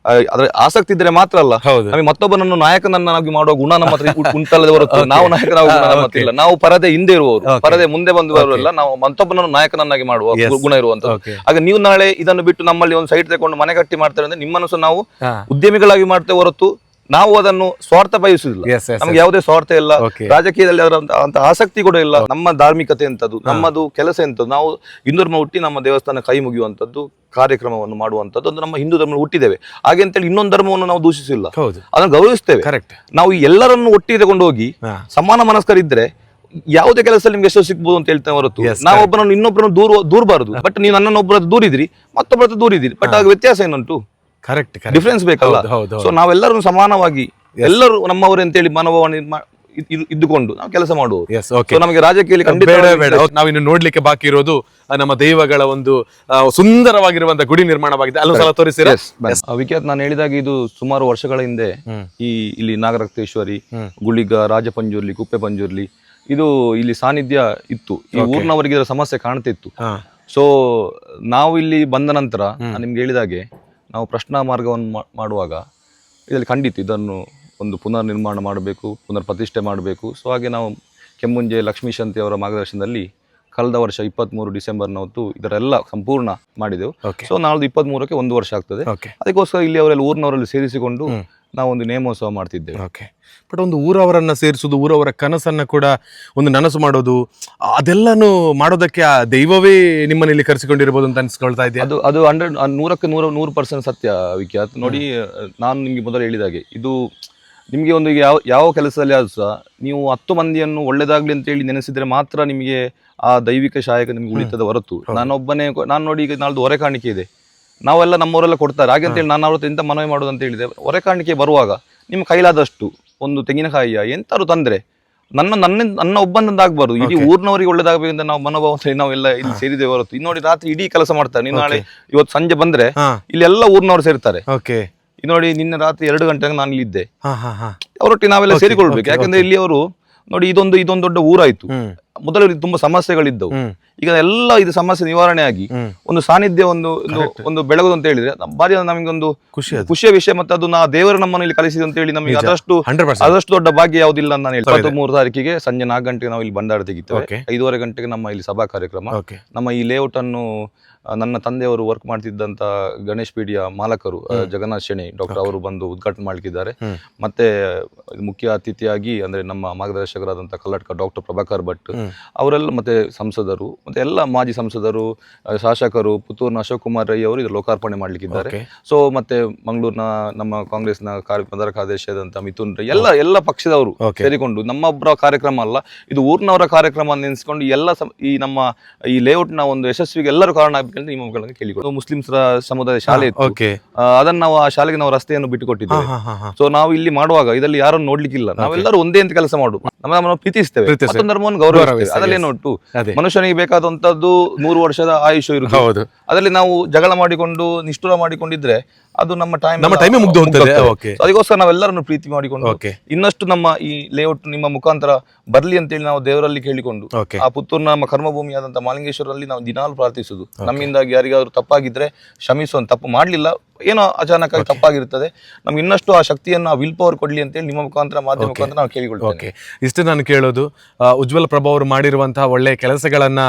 A: ಅದ್ರ ಆಸಕ್ತಿ ಇದ್ರೆ ಮಾತ್ರ ಅಲ್ಲ. ನಮಗೆ ಮತ್ತೊಬ್ಬನನ್ನು ನಾಯಕನನ್ನಾಗಿ ಮಾಡುವ ಗುಣ ನಮ್ಮ ಹತ್ರ ಉಂಟಲ್ಲದೆ ಹೊರತು ನಾವು ನಾಯಕನಾಗುವ ಗುಣ ನಮ್ಮ ಹತ್ರ ಇಲ್ಲ. ನಾವು ಪರದೆ ಹಿಂದೆ ಇರುವವರು, ಪರದೆ ಮುಂದೆ ಬಂದವರಲ್ಲ. ನಾವು ಮತ್ತೊಬ್ಬನನ್ನು ನಾಯಕನನ್ನಾಗಿ ಮಾಡುವ ಗುಣ ಇರುವಂತದ್ದು. ಆಗ ನೀವು ನಾಳೆ ಇದನ್ನು ಬಿಟ್ಟು ನಮ್ಮಲ್ಲಿ ಒಂದು ಸೈಟ್ ತಗೊಂಡು ಮನೆ ಕಟ್ಟಿ ಮಾಡ್ತಾರೆ ಅಂದ್ರೆ ನಿಮ್ಮನ್ನು ಸಹ ನಾವು ಉದ್ಯಮಿಗಳಾಗಿ ಮಾಡ್ತೇವೆ ಹೊರತು ನಾವು ಅದನ್ನು ಸ್ವಾರ್ಥ ಬಯಸುದಿಲ್ಲ. ನಮ್ಗೆ ಯಾವುದೇ ಸ್ವಾರ್ಥ ಇಲ್ಲ. ರಾಜಕೀಯದಲ್ಲಿ ಅಂತ ಆಸಕ್ತಿ ಕೂಡ ಇಲ್ಲ. ನಮ್ಮ ಧಾರ್ಮಿಕತೆ ಎಂತದ್ದು, ನಮ್ಮದು ಕೆಲಸ ಎಂತದ್ದು, ನಾವು ಹಿಂದೂ ಧರ್ಮ ಹುಟ್ಟಿ ನಮ್ಮ ದೇವಸ್ಥಾನ ಕೈ ಮುಗಿಯುವಂತದ್ದು, ಕಾರ್ಯಕ್ರಮವನ್ನು ಮಾಡುವಂತದ್ದು ಅದು ನಮ್ಮ ಹಿಂದೂ ಧರ್ಮ ಹುಟ್ಟಿದ್ದೇವೆ. ಹಾಗೆ ಅಂತೇಳಿ ಇನ್ನೊಂದು ಧರ್ಮವನ್ನು ನಾವು ದೂಷಿಸಿಲ್ಲ, ಅದನ್ನು ಗೌರವಿಸ್ತೇವೆ. ನಾವು ಎಲ್ಲರನ್ನು ಒಟ್ಟಿಗೆ ತಗೊಂಡು ಹೋಗಿ ಸಮಾನ ಮನಸ್ಕರಿದ್ರೆ ಯಾವುದೇ ಕೆಲಸದಲ್ಲಿ ನಿಮ್ಗೆ ಎಷ್ಟು ಸಿಗ್ಬೋದು ಅಂತ ಹೇಳ್ತೇವೆ ಹೊರತು ನಾವೊಬ್ಬರನ್ನು ಇನ್ನೊಬ್ಬರನ್ನು ದೂರಬಾರದು. ಬಟ್ ನೀವು ನನ್ನನ್ನು ಒಬ್ಬರದ್ದು ದೂರಿದ್ರಿ, ಮತ್ತೊಬ್ಬರದ್ದು ದೂರಿದ್ರಿ, ಬಟ್ ಆಗ ವ್ಯತ್ಯಾಸ ಏನುಂಟು? ಡಿಫರೆನ್ಸ್ ಬೇಕಲ್ಲ. ಸೊ ನಾವೆಲ್ಲರೂ ಸಮಾನವಾಗಿ ಎಲ್ಲರೂ ನಮ್ಮವರು ಅಂತೇಳಿ ಮನೋಭಾವನೆ ಇದ್ದುಕೊಂಡು ನಾವು ಕೆಲಸ ಮಾಡುವುದು. ನಮಗೆ ರಾಜಕೀಯದಲ್ಲಿ
B: ನಾವಿನ್ನು ನೋಡ್ಲಿಕ್ಕೆ ಬಾಕಿ ಇರೋದು ನಮ್ಮ ದೈವಗಳ ಒಂದು ಸುಂದರವಾಗಿರುವಂತಹ ಗುಡಿ ನಿರ್ಮಾಣವಾಗಿದೆ. ಅಲ್ಲೊಂದ್ಸಲ ತೋರಿಸಿರ
A: ವಿಖ್ಯಾತ್, ನಾನು ಹೇಳಿದಾಗ ಇದು ಸುಮಾರು ವರ್ಷಗಳ ಹಿಂದೆ ಇಲ್ಲಿ ನಾಗರಕ್ತೇಶ್ವರಿ, ಗುಳಿಗ, ರಾಜಪಂಜುರ್ಲಿ, ಕುಪ್ಪೆಪಂಜುರ್ಲಿ ಇದು ಇಲ್ಲಿ ಸಾನ್ನಿಧ್ಯ ಇತ್ತು. ಈ ಊರಿನವರಿಗೆ ಇದರ ಸಮಸ್ಯೆ ಕಾಣ್ತಿತ್ತು. ಸೊ ನಾವು ಇಲ್ಲಿ ಬಂದ ನಂತರ ನಿಮ್ಗೆ ಹೇಳಿದಾಗೆ ನಾವು ಪ್ರಶ್ನಾ ಮಾರ್ಗವನ್ನು ಮಾಡುವಾಗ ಇದರಲ್ಲಿ ಖಂಡಿತ ಇದನ್ನು ಒಂದು ಪುನರ್ ನಿರ್ಮಾಣ ಮಾಡಬೇಕು, ಪುನರ್ ಪ್ರತಿಷ್ಠೆ ಮಾಡಬೇಕು. ಸೊ ಹಾಗೆ ನಾವು ಕೆಮ್ಮುಂಜೆ ಲಕ್ಷ್ಮೀಶಂತಿ ಅವರ ಮಾರ್ಗದರ್ಶನದಲ್ಲಿ ಕಳೆದ ವರ್ಷ 23 ಡಿಸೆಂಬರ್ನವತ್ತು ಇದರೆಲ್ಲ ಸಂಪೂರ್ಣ ಮಾಡಿದೆವು. ಸೊ ನಾಳ್ದು 23ಕ್ಕೆ 1 ವರ್ಷ ಆಗ್ತದೆ. ಅದಕ್ಕೋಸ್ಕರ ಇಲ್ಲಿ ಅವರೆಲ್ಲ ಊರಿನವರಲ್ಲಿ ಸೇರಿಸಿಕೊಂಡು ನಾವು ಒಂದು ನೇಮೋತ್ಸವ ಮಾಡ್ತಿದ್ದೇವೆ.
B: ಬಟ್ ಒಂದು ಊರವರನ್ನ ಸೇರಿಸುದು, ಊರವರ ಕನಸನ್ನ ಕೂಡ ಒಂದು ನನಸು ಮಾಡೋದು, ಅದೆಲ್ಲಾನು ಮಾಡೋದಕ್ಕೆ ಆ ದೈವವೇ ನಿಮ್ಮನ್ನ ಇಲ್ಲಿ ಕರೆಸಿಕೊಂಡಿರ್ಬೋದು ಅಂತ ಅನ್ಸ್ಕೊಳ್ತಾ ಇದ್ದೆ.
A: ಅದು 100% ಸತ್ಯ ವಿಖ್ಯಾತ್. ನೋಡಿ, ನಾನು ನಿಮ್ಗೆ ಮೊದಲು ಹೇಳಿದಾಗೆ ಇದು ನಿಮಗೆ ಒಂದು ಯಾವ ಕೆಲಸದಲ್ಲಿ ಆದ್ರೂ ಸಹ ನೀವು 10 ಮಂದಿಯನ್ನು ಒಳ್ಳೇದಾಗ್ಲಿ ಅಂತ ಹೇಳಿ ನೆನೆಸಿದ್ರೆ ಮಾತ್ರ ನಿಮಗೆ ಆ ದೈವಿಕ ಸಹಾಯಕ ನಿಮ್ಗೆ ಉಳಿತದ ಹೊರತು ನಾನು ನೋಡಿ, ಈಗ ನಾಳ್ದು ಹೊರೆ ಕಾಣಿಕೆ ಇದೆ, ನಾವೆಲ್ಲ ನಮ್ಮವರೆಲ್ಲ ಕೊಡ್ತಾರೆ. ಹಾಗೆ ಅಂತೇಳಿ ನಾನು ಅವ್ರ ಎಂತ ಮನವಿ ಮಾಡೋದು ಅಂತ ಹೇಳಿದೆ, ಹೊರೆ ಕಾಣಿಕೆ ಬರುವಾಗ ನಿಮ್ಮ ಕೈಲಾದಷ್ಟು ಒಂದು ತೆಂಗಿನಕಾಯಿಯ ಎಂತಾರು ತಂದ್ರೆ ನನ್ನ ಒಬ್ಬಂದಾಗಬಾರ್ದು, ಇಡೀ ಊರಿನವರಿಗೆ ಒಳ್ಳೇದಾಗಬೇಕಂತ ನಾವು ಮನೋಭಾವ ನಾವೆಲ್ಲ ಇಲ್ಲಿ ಸೇರಿದ್ದೇವೆ ಹೊರತು. ಇನ್ನು ನೋಡಿ, ರಾತ್ರಿ ಇಡೀ ಕೆಲಸ ಮಾಡ್ತಾರೆ. ನೀವು ನಾಳೆ ಇವತ್ತು ಸಂಜೆ ಬಂದ್ರೆ ಇಲ್ಲಿ ಎಲ್ಲ ಊರಿನವರು ಸೇರ್ತಾರೆ. ನೋಡಿ, ನಿನ್ನೆ ರಾತ್ರಿ 2 ಗಂಟೆಗೆ ನಾನು ಇಲ್ಲಿದ್ದೆ. ಅವರೊಟ್ಟಿಗೆ ನಾವೆಲ್ಲ ಸೇರಿಕೊಳ್ಬೇಕು. ಯಾಕಂದ್ರೆ ಇಲ್ಲಿ ಅವರು ನೋಡಿ, ಇದೊಂದು ದೊಡ್ಡ ಊರಾಯ್ತು. ಮೊದಲು ತುಂಬಾ ಸಮಸ್ಯೆಗಳಿದ್ದವು. ಈಗ ಎಲ್ಲ ಇದು ಸಮಸ್ಯೆ ನಿವಾರಣೆ ಆಗಿ ಒಂದು ಸಾನ್ನಿಧ್ಯ ಒಂದು ಬೆಳಗುದು ಅಂತ ಹೇಳಿದ್ರೆ ಬಾರಿ ನಮಗೊಂದು ಖುಷಿಯ ವಿಷಯ. ಮತ್ತೆ ಅದು ದೇವರು ನಮ್ಮನ್ನು ಇಲ್ಲಿ ಕಲಿಸಿದ ಅಂತ ಹೇಳಿ ನಮಗೆ ಅದಷ್ಟು ದೊಡ್ಡ ಭಾಗ್ಯ ಯಾವುದಿಲ್ಲ ಅಂತ ನಾನು ಹೇಳಿ. 23 ತಾರೀಕಿಗೆ ಸಂಜೆ 4 ಗಂಟೆಗೆ ನಾವು ಇಲ್ಲಿ ಬಂಡಾರ ತೆಗಿತೇವೆ. 5:30 ಗಂಟೆಗೆ ನಮ್ಮ ಇಲ್ಲಿ ಸಭಾ ಕಾರ್ಯಕ್ರಮ. ನಮ್ಮ ಈ ಲೇಔಟ್ ಅನ್ನು ನನ್ನ ತಂದೆಯವರು ವರ್ಕ್ ಮಾಡ್ತಿದ್ದಂತ ಗಣೇಶ್ ಪೀಡಿಯ ಮಾಲಕರು ಜಗನ್ನಾಥ್ ಶೆಣಿ ಡಾಕ್ಟರ್ ಅವರು ಬಂದು ಉದ್ಘಾಟನೆ ಮಾಡ್ಲಿದ್ದಾರೆ. ಮತ್ತೆ ಮುಖ್ಯ ಅತಿಥಿಯಾಗಿ ಅಂದ್ರೆ ನಮ್ಮ ಮಾರ್ಗದರ್ಶಕರಾದಂತಹ ಕಲ್ಲಡ್ಕ ಡಾಕ್ಟರ್ ಪ್ರಭಾಕರ್ ಭಟ್ ಅವರೆಲ್ಲ, ಮತ್ತೆ ಸಂಸದರು, ಮತ್ತೆ ಎಲ್ಲ ಮಾಜಿ ಸಂಸದರು, ಶಾಸಕರು, ಪುತ್ತೂರಿನ ಅಶೋಕ್ ಕುಮಾರ್ ರೈ ಅವರು ಇದು ಲೋಕಾರ್ಪಣೆ ಮಾಡ್ಲಿಕ್ಕಿದ್ದಾರೆ. ಸೊ ಮತ್ತೆ ಮಂಗಳೂರಿನ ನಮ್ಮ ಕಾಂಗ್ರೆಸ್ನ ಪ್ರಧಾನ ಕಾರ್ಯದರ್ಶಿಯಾದಂತಹ ಮಿಥುನ್ ರೈ ಎಲ್ಲ ಪಕ್ಷದವರು ಸೇರಿಕೊಂಡು ನಮ್ಮೊಬ್ಬರ ಕಾರ್ಯಕ್ರಮ ಅಲ್ಲ, ಇದು ಊರಿನವರ ಕಾರ್ಯಕ್ರಮ ನೆನೆಸ್ಕೊಂಡು ಎಲ್ಲ ಈ ನಮ್ಮ ಈ ಲೇಔಟ್ ನ ಒಂದು ಯಶಸ್ವಿಗೆ ಎಲ್ಲರೂ ಕಾರಣ ಆಗ್ಬೇಕಂತ ನಿಮ್ಮ ಮಕ್ಕಳಿಗೆ ಕೇಳಿಕೊಂಡು ಮುಸ್ಲಿಮ್ಸ್ರ ಸಮುದಾಯ ಶಾಲೆ ಇತ್ತು. ಅದನ್ನ ನಾವು ಆ ಶಾಲೆಗೆ ನಾವು ರಸ್ತೆಯನ್ನು ಬಿಟ್ಟು ಕೊಟ್ಟಿದ್ದೇವೆ. ಸೊ ನಾವು ಇಲ್ಲಿ ಮಾಡುವಾಗ ಇದರಲ್ಲಿ ಯಾರನ್ನು ನೋಡ್ಲಿಕ್ಕಿಲ್ಲ, ನಾವೆಲ್ಲರೂ ಒಂದೇ ಅಂತ ಕೆಲಸ ಮಾಡುದು. ನಮ್ಮನ್ನು ಪ್ರೀತಿಸ್ತೇವೆ,
B: ಪ್ರೀತಿಸ್ತೇವೆ.
A: ಮತ್ತೊಂದು ಧರ್ಮವನ್ನು ಗೌರವಿಸ್ತೇವೆ.
B: ಗೌರವಿಸ್ತೇವೆ.
A: ಅದರಲ್ಲೇನುಂಟು
B: ಅದೇ.
A: ಮನುಷ್ಯನಿಗೆ ಬೇಕಾದಂತದ್ದು 100 ವರ್ಷದ ಆಯುಷ್ಯ ಇರುತ್ತೆ.
B: ಹೌದು.
A: ಅದರಲ್ಲಿ ನಾವು ಜಗಳ ಮಾಡಿಕೊಂಡು ನಿಷ್ಠುರ ಮಾಡಿಕೊಂಡಿದ್ರೆ ಅದು ನಮ್ಮ
B: ಟೈಮೇ ಮುಗ್ದು ಹೋಗ್ತದೆ. Okay.
A: ಅದಕ್ಕೋಸ್ಕರ ನಾವೆಲ್ಲರನ್ನು ಪ್ರೀತಿ ಮಾಡಿಕೊಂಡು
B: Okay.
A: ಇನ್ನಷ್ಟು ನಮ್ಮ ಈ ಲೇಔಟ್ ನಿಮ್ಮ ಮುಖಾಂತರ ಬರ್ಲಿ ಅಂತೇಳಿ ನಾವು ದೇವರಲ್ಲಿ ಕೇಳಿಕೊಂಡು
B: Okay.
A: ಆ ಪುತ್ತೂರಿನ ನಮ್ಮ ಕರ್ಮಭೂಮಿಯಾದಂತ ಮಾಲಿಂಗೇಶ್ವರಲ್ಲಿ ನಾವು ದಿನಾಲು ಪ್ರಾರ್ಥಿಸುದು. ನಮ್ಮಿಂದಾಗಿ ಯಾರಿಗಾದ್ರೂ ತಪ್ಪಾಗಿದ್ರೆ ಕ್ಷಮಿಸುವಂತ, ತಪ್ಪು ಮಾಡ್ಲಿಲ್ಲ ಏನೋ ಅಚಾನಕ್ಕಾಗಿ ತಪ್ಪಾಗಿರ್ತದೆ, ನಮ್ಗೆ ಇನ್ನಷ್ಟು ಆ ಶಕ್ತಿಯನ್ನು ಆ ವಿಲ್ ಪವರ್ ಕೊಡ್ಲಿ ಅಂತೇಳಿ ನಿಮ್ಮ ಮುಖಾಂತರ ಮಾಧ್ಯಮ ಮುಖಾಂತರ ನಾವು ಕೇಳಿಕೊಳ್ತೇವೆ.
B: ಓಕೆ, ಇಷ್ಟೇ ನಾನು ಕೇಳೋದು. ಉಜ್ವಲ್ ಪ್ರಭಾ ಅವರು ಮಾಡಿರುವಂತಹ ಒಳ್ಳೆಯ ಕೆಲಸಗಳನ್ನ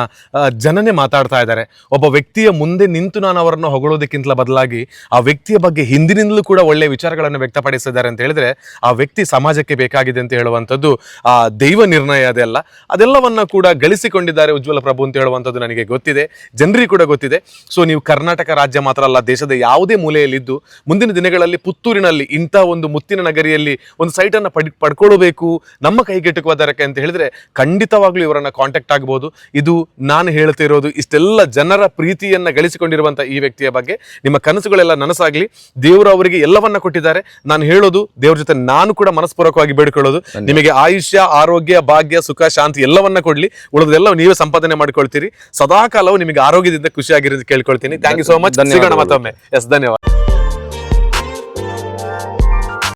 B: ಜನನೇ ಮಾತಾಡ್ತಾ ಇದ್ದಾರೆ. ಒಬ್ಬ ವ್ಯಕ್ತಿಯ ಮುಂದೆ ನಿಂತು ನಾನು ಅವರನ್ನು ಹೊಗಳೋದಕ್ಕಿಂತ ಬದಲಾಗಿ ಆ ವ್ಯಕ್ತಿಯ ಬಗ್ಗೆ ಹಿಂದಿನಿಂದಲೂ ಕೂಡ ಒಳ್ಳೆಯ ವಿಚಾರಗಳನ್ನು ವ್ಯಕ್ತಪಡಿಸಿದ್ದಾರೆ ಅಂತ ಹೇಳಿದ್ರೆ ಆ ವ್ಯಕ್ತಿ ಸಮಾಜಕ್ಕೆ ಬೇಕಾಗಿದೆ ಅಂತ ಹೇಳುವಂಥದ್ದು ಆ ದೈವ ನಿರ್ಣಯ ಅದೆಲ್ಲ, ಅದೆಲ್ಲವನ್ನ ಕೂಡ ಗಳಿಸಿಕೊಂಡಿದ್ದಾರೆ ಉಜ್ವಲ ಪ್ರಭು ಅಂತ ಹೇಳುವಂಥದ್ದು ನನಗೆ ಗೊತ್ತಿದೆ, ಜನರಿಗೆ ಕೂಡ ಗೊತ್ತಿದೆ. ಸೊ ನೀವು ಕರ್ನಾಟಕ ರಾಜ್ಯ ಮಾತ್ರ ಅಲ್ಲ, ದೇಶದ ಯಾವುದೇ ಮೂಲೆಯಲ್ಲಿದ್ದು ಮುಂದಿನ ದಿನಗಳಲ್ಲಿ ಪುತ್ತೂರಿನಲ್ಲಿ ಇಂಥ ಒಂದು ಮುತ್ತಿನ ನಗರಿಯಲ್ಲಿ ಒಂದು ಸೈಟ್ ಅನ್ನ ಪಡ್ಕೊಳ್ಳಬೇಕು ನಮ್ಮ ಕೈಗೆಟುಕುವ ದರಕ್ಕೆ ಅಂತ ಹೇಳಿದ್ರೆ ಖಂಡಿತವಾಗ್ಲೂ ಇವರನ್ನ ಕಾಂಟ್ಯಾಕ್ಟ್ ಆಗಬಹುದು. ಇದು ನಾನು ಹೇಳ್ತಿರೋದು ಇಷ್ಟೆಲ್ಲ ಜನರ ಪ್ರೀತಿಯನ್ನ ಗಳಿಸಿಕೊಂಡಿರುವಂತ ಈ ವ್ಯಕ್ತಿಯ ಬಗ್ಗೆ. ನಿಮ್ಮ ಕನಸುಗಳೆಲ್ಲ ನನಸಾಗ್ಲಿ, ದೇವರು ಅವರಿಗೆ ಎಲ್ಲವನ್ನ ಕೊಟ್ಟಿದ್ದಾರೆ. ನಾನು ಹೇಳೋದು ದೇವ್ರ ಜೊತೆ ನಾನು ಕೂಡ ಮನಸ್ಪೂರ್ವಕವಾಗಿ ಬೇಡಿಕೊಳ್ಳೋದು, ನಿಮಗೆ ಆಯುಷ್ಯ, ಆರೋಗ್ಯ, ಭಾಗ್ಯ, ಸುಖ, ಶಾಂತಿ ಎಲ್ಲವನ್ನ ಕೊಡ್ಲಿ. ಉಳಿದೆಲ್ಲ ನೀವೇ ಸಂಪಾದನೆ ಮಾಡ್ಕೊಳ್ತೀರಿ. ಸದಾ ಕಾಲವು ನಿಮಗೆ ಆರೋಗ್ಯದಿಂದ ಖುಷಿಯಾಗಿರೋದು ಕೇಳ್ಕೊಳ್ತೀನಿ. Thank you so much. ಸಿಗೋಣ ಮತ್ತೊಮ್ಮೆ. ಎಸ್, ಧನ್ಯವಾದ.